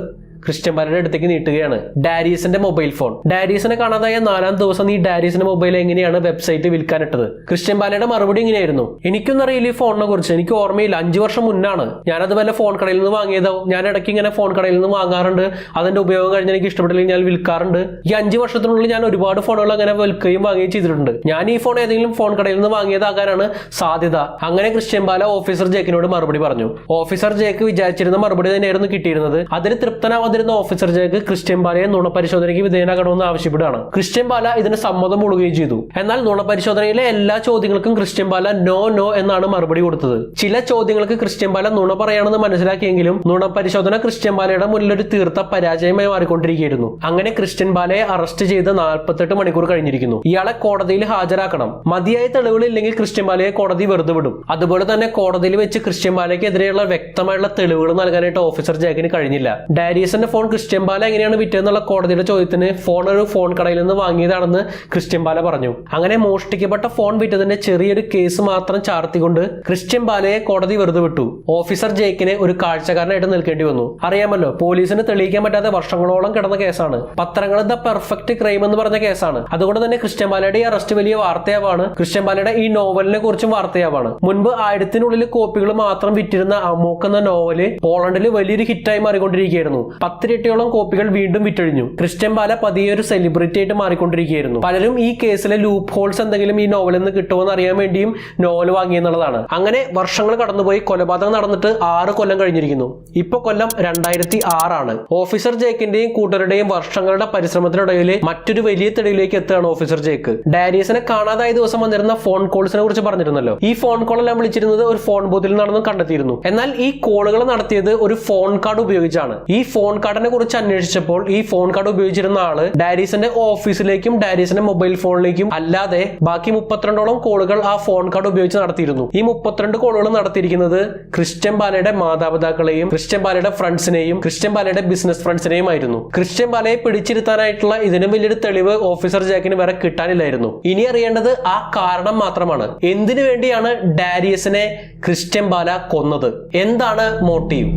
ക്രിസ്ത്യൻ ബാലയുടെ അടുത്തേക്ക് നീട്ടുകയാണ്. ഡാരിയസിന്റെ മൊബൈൽ ഫോൺ. ഡാരിയസിനെ കാണാതായ 4-ാം ദിവസം ഈ ഡാരിയസിന്റെ മൊബൈൽ എങ്ങനെയാണ് വെബ്സൈറ്റ് വിൽക്കാനിട്ടത്? ക്രിസ്ത്യൻ ബാലയുടെ മറുപടി ഇങ്ങനെയായിരുന്നു: എനിക്കൊന്നും അറിയില്ല ഈ ഫോണിനെ കുറിച്ച്, എനിക്ക് ഓർമ്മയില്ല. 5 വർഷം മുന്നാണ് ഞാനത് വല്ല ഫോൺ കടയിൽ നിന്ന് വാങ്ങിയതാവും. ഞാൻ ഇടയ്ക്ക് ഇങ്ങനെ ഫോൺ കടയിൽ നിന്ന് വാങ്ങാറുണ്ട്. അതിന്റെ ഉപയോഗം കഴിഞ്ഞ് എനിക്ക് ഇഷ്ടപ്പെട്ടില്ലെങ്കിൽ ഞാൻ വിൽക്കാറുണ്ട്. ഈ 5 വർഷത്തിനുള്ളിൽ ഞാൻ ഒരുപാട് ഫോണുകൾ അങ്ങനെ വിൽക്കുകയും വാങ്ങുകയും ചെയ്തിട്ടുണ്ട്. ഞാൻ ഈ ഫോൺ ഏതെങ്കിലും ഫോൺ കടയിൽ നിന്ന് വാങ്ങിയതാകാനാണ് സാധ്യത. അങ്ങനെ ക്രിസ്ത്യൻ ബാല ഓഫീസർ ജേക്കിനോട് മറുപടി പറഞ്ഞു. ഓഫീസർ ജേക്ക് വിചാരിച്ചിരുന്ന മറുപടി തന്നെയായിരുന്നു കിട്ടിയിരുന്നത്. അതിന് തൃപ്തനാവാതിരുന്ന ഓഫീസർ ജേക്ക് ക്രിസ്ത്യൻ ബാലയെ നുണപരിശോധനയ്ക്ക് വിധേയനാകണമെന്ന് ആവശ്യപ്പെടുകയാണ്. ക്രിസ്ത്യൻ ബാല ഇതിന് സമ്മതം മൂളുകയും ചെയ്തു. എന്നാൽ നുണപരിശോധനയിലെ എല്ലാ ചോദ്യങ്ങൾക്കും ക്രിസ്ത്യൻ ബാല നോ എന്നാണ് മറുപടി കൊടുത്തത്. ചില ചോദ്യങ്ങൾക്ക് ക്രിസ്ത്യൻ ബാല നുണ പറയാണെന്ന് മനസ്സിലാക്കിയെങ്കിലും നുണപരിശോധന ക്രിസ്ത്യൻ ബാലയുടെ മുന്നിൽ ഒരു തീർത്ത പരാജയമായി മാറിക്കൊണ്ടിരിക്കുകയായിരുന്നു. അങ്ങനെ ക്രിസ്ത്യൻ ബാലയെ അറസ്റ്റ് ചെയ്ത് 48 മണിക്കൂർ കഴിഞ്ഞിരിക്കുന്നു. ഇയാളെ കോടതിയിൽ ഹാജരാക്കണം. മതിയായ തെളിവുകളില്ലെങ്കിൽ ക്രിസ്ത്യൻ ബാലയെ കോടതി വെറുതെ വിടും. അതുപോലെ തന്നെ കോടതിയിൽ വെച്ച് ക്രിസ്ത്യൻ ബാലയ്ക്കെതിരെയുള്ള വ്യക്തമായുള്ള തെളിവുകൾ നൽകാനായിട്ട് ഓഫീസർ ജാക്കിന് കഴിഞ്ഞില്ല. ഡാരിയസിന്റെ ഫോൺ ക്രിസ്ത്യൻ ബാല എങ്ങനെയാണ് വിറ്റതെന്നുള്ള കോടതിയുടെ ചോദ്യത്തിന് ഫോൺ ഒരു ഫോൺ കടയിൽ നിന്ന് വാങ്ങിയതാണെന്ന് ക്രിസ്ത്യൻ ബാല പറഞ്ഞു. അങ്ങനെ മോഷ്ടിക്കപ്പെട്ട ഫോൺ വിറ്റതിന്റെ ചെറിയൊരു കേസ് മാത്രം ചാർത്തിക്കൊണ്ട് ക്രിസ്ത്യൻ ബാലയെ കോടതി വെറുതെ വിട്ടു. ഓഫീസർ ജേക്കിനെ ഒരു കാഴ്ചക്കാരനായിട്ട് നിൽക്കേണ്ടി വന്നു. അറിയാമല്ലോ, പോലീസിന് തെളിയിക്കാൻ പറ്റാത്ത വർഷങ്ങളോളം കിടന്ന കേസാണ്. പത്രങ്ങൾ ദ പെർഫെക്റ്റ് ക്രൈം എന്ന് പറഞ്ഞ കേസാണ്. അതുകൊണ്ട് തന്നെ ക്രിസ്ത്യൻ ബാലയുടെ ഈ അറസ്റ്റ് വലിയ വാർത്തയാവാണ്. ക്രിസ്ത്യൻ ബാലയുടെ ഈ നോവലിനെ കുറിച്ചും വാർത്തയാവാണ്. മുൻപ് 1000-നുള്ളിൽ കോപ്പികൾ മാത്രം വിറ്റിരുന്ന അമോക്ക് എന്ന നോവല് പോളണ്ടിൽ വലിയൊരു ഹിറ്റായി മാറിക്കൊണ്ടിരിക്കുകയായിരുന്നു. 10 ഇരട്ടിയോളം കോപ്പികൾ വീണ്ടും വിറ്റഴിഞ്ഞു. ക്രിസ്ത്യൻ ബാല പതിയെ ഒരു സെലിബ്രിറ്റി ആയിട്ട് മാറിക്കൊണ്ടിരിക്കുകയായിരുന്നു. പലരും ഈ കേസിലെ ലൂപ്പ് ഹോൾസ് എന്തെങ്കിലും ഈ നോവലിൽ നിന്ന് കിട്ടുമെന്ന് അറിയാൻ വേണ്ടിയും നോവൽ വാങ്ങിയെന്നുള്ളതാണ്. അങ്ങനെ വർഷങ്ങൾ കടന്നുപോയി. കൊലപാതകം നടന്നിട്ട് 6 കൊല്ലം കഴിഞ്ഞിരിക്കുന്നു. ഇപ്പൊ കൊല്ലം 2006 ആണ്. ഓഫീസർ ജേക്കിന്റെയും കൂട്ടരുടെയും വർഷങ്ങളുടെ പരിശ്രമത്തിനിടയിൽ മറ്റൊരു വലിയ തെളിവിലേക്ക് എത്തുകയാണ് ഓഫീസർ ജേക്ക്. ഡാരിയസിനെ കാണാതായ ദിവസം വന്നിരുന്ന ഫോൺ കോൾസിനെ കുറിച്ച് പറഞ്ഞിരുന്നല്ലോ. ഈ ഫോൺ കോൾ എല്ലാം വിളിച്ചിരുന്നത് ഒരു ഫോൺ ബൂത്തിൽ നടന്നും കണ്ടെത്തിയിരുന്നു. എന്നാൽ ഈ കോളുകൾ നടത്തിയത് ഒരു ഫോൺ കാർഡ് ഉപയോഗിച്ചാണ്. ഈ ഫോൺ കാർഡിനെ കുറിച്ച് അന്വേഷിച്ചപ്പോൾ ഈ ഫോൺ കാർഡ് ഉപയോഗിച്ചിരുന്ന ആള് ഡാരിയസിന്റെ ഓഫീസിലേക്കും ഡാരിയസിന്റെ മൊബൈൽ ഫോണിലേക്കും അല്ലാതെ ബാക്കി 32ഓളം കോളുകൾ ആ ഫോൺ കാർഡ് ഉപയോഗിച്ച് നടത്തിയിരുന്നു. ഈ 32 കോളുകൾ നടത്തിയിരിക്കുന്നത് ക്രിസ്ത്യൻ ബാലയുടെ മാതാപിതാക്കളെയും ക്രിസ്ത്യൻ ബാലയുടെ ഫ്രണ്ട്സിനെയും ക്രിസ്ത്യൻ ബാലയുടെ ബിസിനസ് ഫ്രണ്ട്സിനെയും ആയിരുന്നു. ക്രിസ്ത്യൻ ബാലയെ പിടിച്ചിരുത്താനായിട്ടുള്ള ഇതിനും വലിയൊരു തെളിവ് ഓഫീസർ ജാക്കിന് വരെ കിട്ടാനില്ലായിരുന്നു. ഇനി അറിയേണ്ടത് ആ കാരണം മാത്രമാണ്. എന്തിനു വേണ്ടിയാണ് ഡാരിയസിനെ ക്രിസ്ത്യൻ ബാല കൊന്നത്? എന്താണ് മോട്ടീവ്?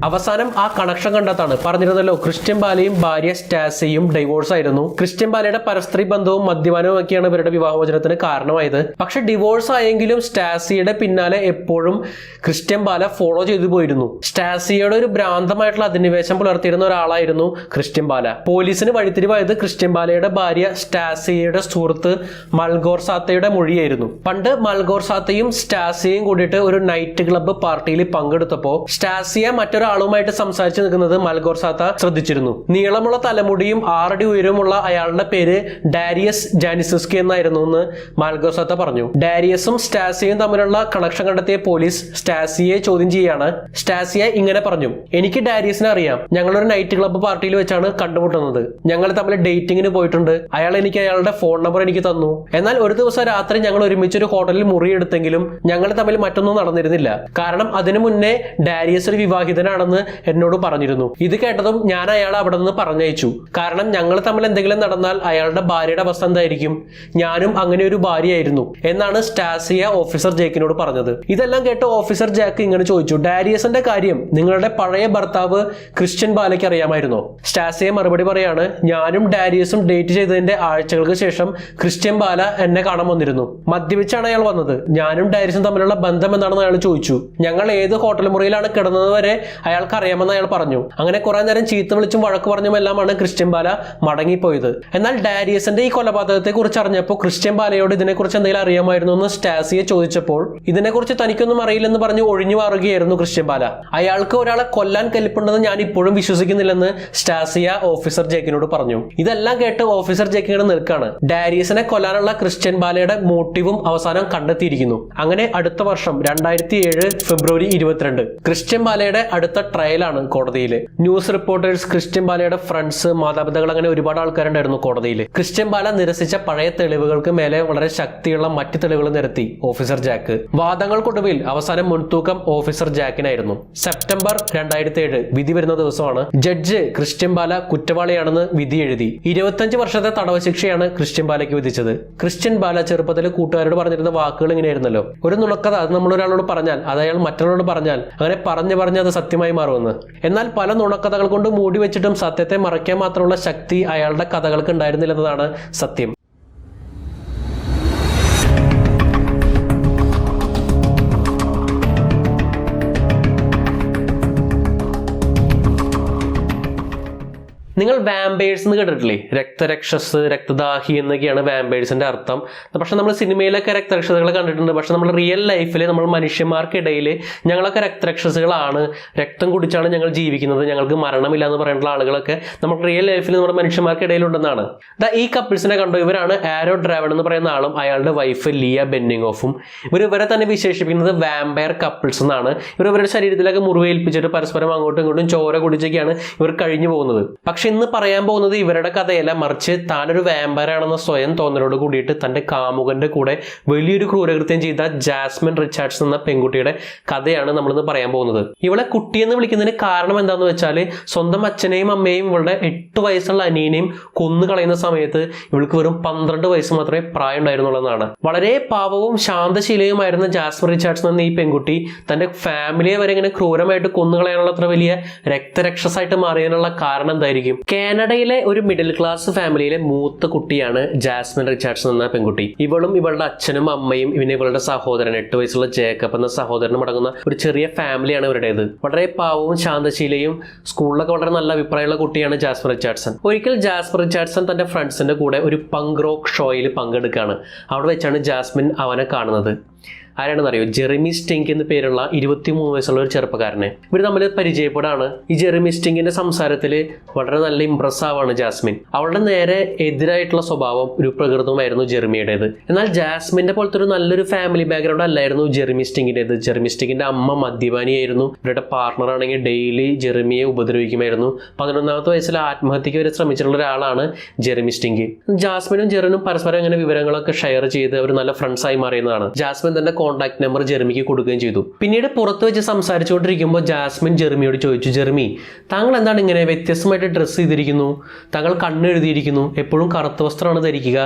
അവസാനം ആ കണക്ഷൻ കണ്ടെത്താണ്. പറഞ്ഞിരുന്നല്ലോ, ക്രിസ്ത്യൻ ബാലയും ഭാര്യ സ്റ്റാസിയും ഡൈവോഴ്സ് ആയിരുന്നു. ക്രിസ്ത്യൻ ബാലയുടെ പരസ്ത്രീ ബന്ധവും മദ്യപാനവും ഒക്കെയാണ് ഇവരുടെ വിവാഹമോചനത്തിന് കാരണമായത്. പക്ഷെ ഡിവോഴ്സ് ആയെങ്കിലും സ്റ്റാസിയുടെ പിന്നാലെ എപ്പോഴും ക്രിസ്ത്യൻ ബാല ഫോളോ ചെയ്തു പോയിരുന്നു. സ്റ്റാസിയുടെ ഒരു ഭ്രാന്തമായിട്ടുള്ള അധിനിവേശം പുലർത്തിയിരുന്ന ഒരാളായിരുന്നു ക്രിസ്ത്യൻ ബാല. പോലീസിന് വഴിത്തിരിവായത് ക്രിസ്ത്യൻ ബാലയുടെ ഭാര്യ സ്റ്റാസിയുടെ സുഹൃത്ത് മൽഗോർസാത്തയുടെ മൊഴിയായിരുന്നു. പണ്ട് മൽഗോർസാത്തയും സ്റ്റാസിയും കൂടിയിട്ട് ഒരു നൈറ്റ് ക്ലബ്ബ് പാർട്ടിയിൽ പങ്കെടുത്തപ്പോൾ സ്റ്റാസിയ മറ്റൊരു ഒരാളുമായിട്ട് സംസാരിച്ചു നിൽക്കുന്നത് മൽഗോർസാത്ത ശ്രദ്ധിച്ചിരുന്നു. നീളമുള്ള തലമുടിയും 6 അടി ഉയരമുള്ള അയാളുടെ പേര് ഡാരിയസ് ജാനിസ്കി എന്നായിരുന്നു എന്ന് മാൽഗോർസാത്ത പറഞ്ഞു. ഡാരിയസും സ്റ്റാസിയയും തമ്മിലുള്ള കണക്ഷൻ കണ്ടെത്തിയ പോലീസ് സ്റ്റാസിയെ ചോദ്യം ചെയ്യാണ്. സ്റ്റാസിയ ഇങ്ങനെ പറഞ്ഞു, എനിക്ക് ഡാരിയസിനെ അറിയാം. ഞങ്ങളൊരു നൈറ്റ് ക്ലബ്ബ് പാർട്ടിയിൽ വെച്ചാണ് കണ്ടുമുട്ടുന്നത്. ഞങ്ങൾ തമ്മിൽ ഡേറ്റിങ്ങിന് പോയിട്ടുണ്ട്. അയാൾ എനിക്ക് അയാളുടെ ഫോൺ നമ്പർ എനിക്ക് തന്നു. എന്നാൽ ഒരു ദിവസം രാത്രി ഞങ്ങൾ ഒരുമിച്ചൊരു ഹോട്ടലിൽ മുറിയെടുത്തെങ്കിലും ഞങ്ങൾ തമ്മിൽ മറ്റൊന്നും നടന്നിരുന്നില്ല. കാരണം അതിനു മുന്നേ ഡാരിയസ് ഒരു വിവാഹിതനാണെന്ന് എന്നോട് പറഞ്ഞിരുന്നു. ഇത് കേട്ടതും ഞാൻ അയാളെ അവിടെ നിന്ന് പറഞ്ഞയച്ചു. കാരണം ഞങ്ങൾ തമ്മിൽ എന്തെങ്കിലും നടന്നാൽ അയാളുടെ ഭാര്യയുടെ അവസ്ഥ എന്തായിരിക്കും? ഞാനും അങ്ങനെ ഒരു ഭാര്യയായിരുന്നു എന്നാണ് സ്റ്റാസിയ ഓഫീസർ ജേക്കിനോട് പറഞ്ഞത്. ഇതെല്ലാം കേട്ട് ഓഫീസർ ജാക്ക് ഇങ്ങനെ ചോദിച്ചു, ഡാരിയസിന്റെ കാര്യം നിങ്ങളുടെ പഴയ ഭർത്താവ് ക്രിസ്ത്യൻ ബാലയ്ക്ക് അറിയാമായിരുന്നോ? സ്റ്റാസിയ മറുപടി പറയാണ്, ഞാനും ഡാരിയസും ഡേറ്റ് ചെയ്തതിന്റെ ആഴ്ചകൾക്ക് ശേഷം ക്രിസ്ത്യൻ ബാല എന്നെ കാണാൻ വന്നിരുന്നു. മദ്യപിച്ചാണ് അയാൾ വന്നത്. ഞാനും ഡാരിയസും തമ്മിലുള്ള ബന്ധം എന്താണെന്ന് അയാൾ ചോദിച്ചു. ഞങ്ങൾ ഏത് ഹോട്ടൽ മുറിയിലാണ് കിടന്നത് വരെ അയാൾക്ക് അറിയാമെന്ന് അയാൾ പറഞ്ഞു. അങ്ങനെ കുറെ നേരം ചീത്ത വിളിച്ചും വഴക്ക് പറഞ്ഞുമെല്ലാമാണ് ക്രിസ്ത്യൻ ബാല മടങ്ങിപ്പോയത്. എന്നാൽ ഡാരിയസിന്റെ ഈ കൊലപാതകത്തെ കുറിച്ച് അറിഞ്ഞപ്പോൾ ക്രിസ്ത്യൻ ബാലയോട് ഇതിനെക്കുറിച്ച് എന്തെങ്കിലും അറിയാമായിരുന്നു എന്ന് സ്റ്റാസിയെ ചോദിച്ചപ്പോൾ ഇതിനെക്കുറിച്ച് തനിക്കൊന്നും അറിയില്ലെന്ന് പറഞ്ഞ് ഒഴിഞ്ഞു മാറുകയായിരുന്നു ക്രിസ്ത്യൻ ബാല. അയാൾക്ക് ഒരാളെ കൊല്ലാൻ കെൽപ്പുണ്ടെന്ന് ഞാൻ ഇപ്പോഴും വിശ്വസിക്കുന്നില്ലെന്ന് സ്റ്റാസിയ ഓഫീസർ ജേക്കിനോട് പറഞ്ഞു. ഇതെല്ലാം കേട്ട് ഓഫീസർ ജേക്കിനോട് നിൽക്കാണ്. ഡാരിയസിനെ കൊല്ലാനുള്ള ക്രിസ്ത്യൻ ബാലയുടെ മോട്ടീവും അവസാനം കണ്ടെത്തിയിരിക്കുന്നു. അങ്ങനെ അടുത്ത വർഷം 2007 ഫെബ്രുവരി 22 ക്രിസ്ത്യൻ ബാലയുടെ അടുത്ത ട്രയലാണ് കോടതിയിൽ. ന്യൂസ് റിപ്പോർട്ടേഴ്സ്, ക്രിസ്ത്യൻ ബാലയുടെ ഫ്രണ്ട്സ്, മാതാപിതാക്കൾ, അങ്ങനെ ഒരുപാട് ആൾക്കാരുണ്ടായിരുന്നു കോടതിയിൽ. ക്രിസ്ത്യൻ ബാല നിരസിച്ച പഴയ തെളിവുകൾക്ക് മേലെ വളരെ ശക്തിയുള്ള മറ്റ് തെളിവുകൾ നിരത്തി ഓഫീസർ ജാക്ക്. വാദങ്ങൾക്കൊടുവിൽ അവസാനം മുൻതൂക്കം ഓഫീസർ ജാക്കിനായിരുന്നു. സെപ്റ്റംബർ 2007 വിധി വരുന്ന ദിവസമാണ്. ജഡ്ജ് ക്രിസ്ത്യൻ ബാല കുറ്റവാളിയാണെന്ന് വിധി എഴുതി. 25 വർഷത്തെ തടവ് ശിക്ഷയാണ് ക്രിസ്ത്യൻ ബാലയ്ക്ക് വിധിച്ചത്. ക്രിസ്ത്യൻ ബാല ചെറുപ്പത്തിൽ കൂട്ടുകാരോട് പറഞ്ഞിരുന്ന വാക്കുകൾ ഇങ്ങനെയായിരുന്നല്ലോ, ഒരു നുണക്കഥ അത് നമ്മളൊരാളോട് പറഞ്ഞാൽ അത് അയാൾ മറ്റൊരാളോട് പറഞ്ഞാൽ അങ്ങനെ പറഞ്ഞ് അത് സത്യമായി മാറുമെന്ന്. എന്നാൽ പല നുണക്കഥകൾ കൊണ്ട് മൂടി വെച്ചിട്ടും സത്യത്തെ മറയ്ക്കാൻ മാത്രമുള്ള ശക്തി അയാളുടെ കഥകൾക്ക് ഉണ്ടായിരുന്നില്ലെന്നതാണ് സത്യം. നിങ്ങൾ വാമ്പയേഴ്സ് എന്ന് കേട്ടിട്ടില്ലേ? രക്തരക്ഷസ്, രക്തദാഹി എന്നൊക്കെയാണ് വാമ്പയേഴ്സിന്റെ അർത്ഥം. പക്ഷെ നമ്മൾ സിനിമയിലൊക്കെ രക്തരക്ഷസുകളെ കണ്ടിട്ടുണ്ട്. പക്ഷെ നമ്മൾ റിയൽ ലൈഫിൽ നമ്മൾ മനുഷ്യന്മാർക്കിടയിൽ ഞങ്ങളൊക്കെ രക്തരക്ഷസുകളാണ്, രക്തം കുടിച്ചാണ് ഞങ്ങൾ ജീവിക്കുന്നത്, ഞങ്ങൾക്ക് മരണമില്ല എന്ന് പറയുന്ന ആളുകളൊക്കെ നമ്മൾ റിയൽ ലൈഫിൽ നമ്മുടെ മനുഷ്യന്മാർക്കിടയിലുണ്ടെന്നാണ്. ഈ കപ്പിൾസിനെ കണ്ടു. ഇവരാണ് ആരോ ഡ്രാവൺ എന്ന് പറയുന്ന ആളും അയാളുടെ വൈഫ് ലിയ ബെന്നിങ്ങോഫും. ഇവരെ തന്നെ വിശേഷിപ്പിക്കുന്നത് വാമ്പയർ കപ്പിൾസ് എന്നാണ്. ഇവരുടെ ശരീരത്തിലൊക്കെ മുറിവേൽപ്പിച്ചിട്ട് പരസ്പരം അങ്ങോട്ടും ഇങ്ങോട്ടും ചോര കുടിച്ചൊക്കെയാണ് ഇവർ കഴിഞ്ഞു പോകുന്നത്. പക്ഷെ ഇന്ന് പറയാൻ പോകുന്നത് ഇവരുടെ കഥയല്ല, മറിച്ച് താനൊരു വാമ്പയറാണെന്ന സ്വയം തോന്നലോട് കൂടിയിട്ട് തന്റെ കാമുകന്റെ കൂടെ വലിയൊരു ക്രൂരകൃത്യം ചെയ്ത ജാസ്മിൻ റിച്ചാർഡ്സ് എന്ന പെൺകുട്ടിയുടെ കഥയാണ് നമ്മളിന്ന് പറയാൻ പോകുന്നത്. ഇവളെ കുട്ടിയെന്ന് വിളിക്കുന്നതിന് കാരണം എന്താണെന്ന് വെച്ചാൽ സ്വന്തം അച്ഛനെയും അമ്മയെയും ഇവളുടെ 8 വയസ്സുള്ള അനിയനെയും കൊന്നു കളയുന്ന സമയത്ത് ഇവൾക്ക് വെറും 12 വയസ്സ് മാത്രമേ പ്രായം ഉണ്ടായിരുന്നുള്ളതാണ്. വളരെ പാവവും ശാന്തശീലയുമായിരുന്ന ജാസ്മിൻ റിച്ചാർഡ്സ് എന്ന ഈ പെൺകുട്ടി തന്റെ ഫാമിലിയെ വരെ ഇങ്ങനെ ക്രൂരമായിട്ട് കൊന്നുകളയാനുള്ള അത്ര വലിയ രക്തരക്ഷസായിട്ട് മാറിയതിനുള്ള കാരണം എന്തായിരിക്കും? കാനഡയിലെ ഒരു മിഡിൽ ക്ലാസ് ഫാമിലിയിലെ മൂത്ത കുട്ടിയാണ് ജാസ്മിൻ റിച്ചാർഡ്സ് എന്ന പെൺകുട്ടി. ഇവളും ഇവളുടെ അച്ഛനും അമ്മയും പിന്നെ ഇവളുടെ സഹോദരൻ 8 വയസ്സുള്ള ജേക്കബ് എന്ന സഹോദരനും അടങ്ങുന്ന ഒരു ചെറിയ ഫാമിലിയാണ് ഇവരുടേത്. വളരെ പാവവും ശാന്തശീലയും സ്കൂളിലൊക്കെ വളരെ നല്ല അഭിപ്രായമുള്ള കുട്ടിയാണ് ജാസ്മിൻ റിച്ചാർഡ്സൺ. ഒരിക്കൽ ജാസ്മിൻ റിച്ചാർഡ്സൺ തന്റെ ഫ്രണ്ട്സിന്റെ കൂടെ ഒരു പങ്ക് റോക്ക് ഷോയിൽ പങ്കെടുക്കുകയാണ്. അവിടെ വെച്ചാണ് ജാസ്മിൻ അവനെ കാണുന്നത്. ആരാണെന്നറിയോ? ജെറിമി സ്റ്റിങ്ക് എന്ന് പേരുള്ള 23 വയസ്സുള്ള ഒരു ചെറുപ്പക്കാരനെ. ഇവർ തമ്മിൽ പരിചയപ്പെടാണ്. ഈ ജെറിമി സ്റ്റിങ്കിന്റെ സംസാരത്തിൽ വളരെ നല്ല ഇംപ്രസ് ആവാണ് ജാസ്മിൻ. അവളുടെ നേരെ എതിരായിട്ടുള്ള സ്വഭാവം, ഒരു പ്രകൃതമായിരുന്നു ജെറിമിയുടേത്. എന്നാൽ ജാസ്മിന്റെ പോലത്തെ ഒരു നല്ലൊരു ഫാമിലി ബാക്ക്ഗ്രൗണ്ട് അല്ലായിരുന്നു ജെറിമി സ്റ്റിങ്കിന്റേത്. ജെറിമി സ്റ്റിങ്കിന്റെ അമ്മ മദ്യപാനിയായിരുന്നു. ഇവരുടെ പാർട്ണർ ആണെങ്കിൽ ഡെയിലി ജെറിമിയെ ഉപദ്രവിക്കുമായിരുന്നു. 11ാമത്തെ വയസ്സിൽ ആത്മഹത്യക്ക് വരെ ശ്രമിച്ചിട്ടുള്ള ഒരാളാണ് ജെറിമി സ്റ്റിങ്ക്. ജാസ്മിനും ജെറിനും പരസ്പരം ഇങ്ങനെ വിവരങ്ങളൊക്കെ ഷെയർ ചെയ്ത് അവർ നല്ല ഫ്രണ്ട്സായി മാറിയുന്നതാണ്. ജാസ്മിൻ തന്റെ കോൺടാക്ട് നമ്പർ ജെറിമിക്ക് കൊടുക്കുകയും ചെയ്തു. പിന്നീട് പുറത്ത് വെച്ച് സംസാരിച്ചുകൊണ്ടിരിക്കുമ്പോൾ ജാസ്മിൻ ജെറിമിയോട് ചോദിച്ചു, ജെറിമി, താങ്കൾ എന്താണ് ഇങ്ങനെ വ്യത്യസ്തമായിട്ട് ഡ്രസ്സ് ചെയ്തിരിക്കുന്നു, താങ്കൾ കണ്ണെഴുതിയിരിക്കുന്നു, എപ്പോഴും കറുത്ത വസ്ത്രമാണ് ധരിക്കുക,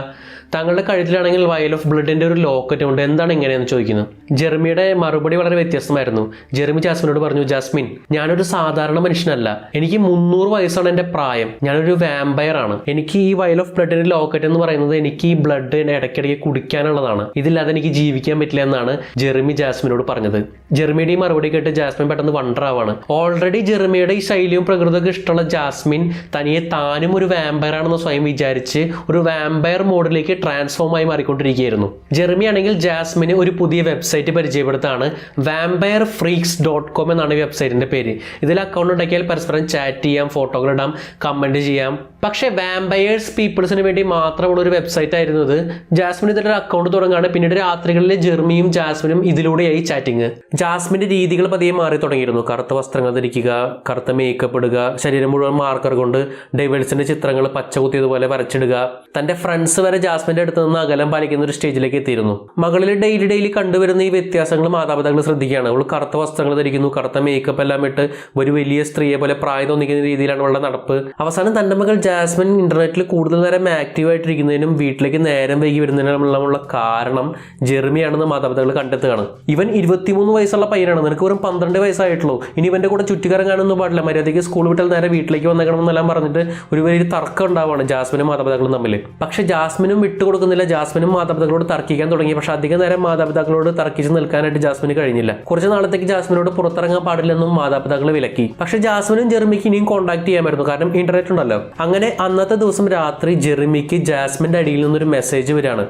താങ്കളുടെ കഴുത്തിലാണെങ്കിൽ വയൽ ഓഫ് ബ്ലഡിന്റെ ഒരു ലോക്കറ്റ് ഉണ്ട്, എന്താണ് ഇങ്ങനെയെന്ന് ചോദിക്കുന്നു. ജെറിമിയുടെ മറുപടി വളരെ വ്യത്യസ്തമായിരുന്നു. ജെറിമി ജാസ്മിനോട് പറഞ്ഞു, ജാസ്മിൻ, ഞാനൊരു സാധാരണ മനുഷ്യനല്ല, എനിക്ക് 300 വയസ്സാണ് എന്റെ പ്രായം, ഞാനൊരു വാമ്പയർ ആണ്. എനിക്ക് ഈ വയൽ ഓഫ് ബ്ലഡിന്റെ ലോക്കറ്റ് എന്ന് പറയുന്നത് എനിക്ക് ഈ ബ്ലഡ് ഇടയ്ക്കിടയ്ക്ക് കുടിക്കാനുള്ളതാണ്, ഇതില്ലാതെ എനിക്ക് ജീവിക്കാൻ പറ്റില്ല എന്നാണ് എന്നാണ് ജെറിമി ജാസ്മിനോട് പറഞ്ഞത്. ജെറിമിയുടെ ഈ മറുപടി കേട്ട് ജാസ്മിൻ പെട്ടെന്ന് വണ്ടറാവാണ്. ഓൾറെഡി ജെറിമിയുടെ ഈ ശൈലിയും പ്രകൃതിയൊക്കെ ഇഷ്ടമുള്ള ജാസ്മിൻ തനിയെ താനും ഒരു വാമ്പയർ ആണെന്ന് സ്വയം വിചാരിച്ച് ഒരു വാമ്പയർ മോഡിലേക്ക് ട്രാൻസ്ഫോം ആയി മാറിക്കൊണ്ടിരിക്കുകയായിരുന്നു. ജെറിമി ആണെങ്കിൽ ജാസ്മിന് ഒരു പുതിയ വെബ്സൈറ്റ് പരിചയപ്പെടുത്താണ്. vampirefreaks.com എന്നാണ് ഈ വെബ്സൈറ്റിന്റെ പേര്. ഇതിൽ അക്കൗണ്ട് ഉണ്ടാക്കിയാൽ പരസ്പരം ചാറ്റ് ചെയ്യാം, ഫോട്ടോകൾ ഇടാം, കമന്റ് ചെയ്യാം. പക്ഷേ വാമ്പയേഴ്സ് പീപ്പിൾസിന് വേണ്ടി മാത്രമുള്ള ഒരു വെബ്സൈറ്റ് ആയിരുന്നു ഇത്. ജാസ്മിൻ ഇതിലൊരു അക്കൗണ്ട് തുടങ്ങുകയാണ്. പിന്നീട് രാത്രികളിൽ ജെറിമിയും ജാസ്മിനും ഇതിലൂടെയായി ചാറ്റിങ്. ജാസ്മിന്റെ രീതികൾ പതിയെ മാറി തുടങ്ങിയിരുന്നു. കറുത്ത വസ്ത്രങ്ങൾ ധരിക്കുക, കറുത്ത മേക്കപ്പ് ഇടുക, ശരീരം മുഴുവൻ മാർക്കർ കൊണ്ട് ഡെവിൾസിന്റെ ചിത്രങ്ങൾ പച്ച കുത്തിയതുപോലെ വരച്ചിടുക. തന്റെ ഫ്രണ്ട്സ് വരെ ജാസ്മിന്റെ അടുത്ത് നിന്ന് അകലം പാലിക്കുന്ന ഒരു സ്റ്റേജിലേക്ക് എത്തിയിരുന്നു. മകളിൽ ഡെയിലി കണ്ടുവരുന്ന ഈ വ്യത്യാസങ്ങൾ മാതാപിതാക്കൾ ശ്രദ്ധിക്കുകയാണ്. അവൾ കറുത്ത വസ്ത്രങ്ങൾ ധരിക്കുന്നു, കറുത്ത മേക്കപ്പ് എല്ലാം ഇട്ട് ഒരു വലിയ സ്ത്രീയെ പോലെ പ്രായം തോന്നിക്കുന്ന രീതിയിലാണ് അവളുടെ നടപ്പ്. അവസാനം തന്റെ മകൾ ജാസ്മിൻ ഇന്റർനെറ്റിൽ കൂടുതൽ നേരം ആക്റ്റീവ് ആയിട്ടിരിക്കുന്നതിനും വീട്ടിലേക്ക് നേരം വൈകി വരുന്നതിനുള്ള കാരണം ജെറിമിയാണെന്ന് മാതാപിതാക്കൾ കണ്ടെത്തുകയാണ്. ഇവൻ 23 വയസ്സുള്ള പയ്യനാണ്, നിനക്ക് വെറും 12 വയസ്സായിട്ടുള്ളൂ, ഇനി ഇവന്റെ കൂടെ ചുറ്റിക്കറങ്ങാനൊന്നും പാടില്ല, മര്യാദയ്ക്ക് സ്കൂൾ വിട്ടാൽ നേരെ വീട്ടിലേക്ക് വന്നേക്കണമെന്നെല്ലാം പറഞ്ഞിട്ട് ഒരു വലിയ തർക്കം ഉണ്ടാവുകയാണ് ജാസ്മിനും മാതാപിതാക്കളും തമ്മിൽ. പക്ഷെ ജാസ്മിനും വിട്ടുകൊടുക്കുന്നില്ല. ജാസ്മിനും മാതാപിതാക്കളോട് തർക്കിക്കാൻ തുടങ്ങി. പക്ഷെ അധികം നേരം മാതാപിതാക്കളോട് തർക്കിച്ച് നിൽക്കാനായിട്ട് ജാസ്മിന് കഴിഞ്ഞില്ല. കുറച്ച് നാളത്തേക്ക് ജാസ്മിനോട് പുറത്തിറങ്ങാൻ പാടില്ലെന്നും മാതാപിതാക്കൾ വിലക്കി. പക്ഷെ ജാസ്മിനും ജെറിമിക്ക് ഇനിയും കോൺടാക്ട് ചെയ്യാമായിരുന്നു, കാരണം ഇന്റർനെറ്റ് ഉണ്ടല്ലോ. അങ്ങനെ അന്നത്തെ ദിവസം രാത്രി ജെറിമിക്ക് ജാസ്മിന്റെ അടിയിൽ നിന്നൊരു മെസ്സേജ് വരികയാണ്.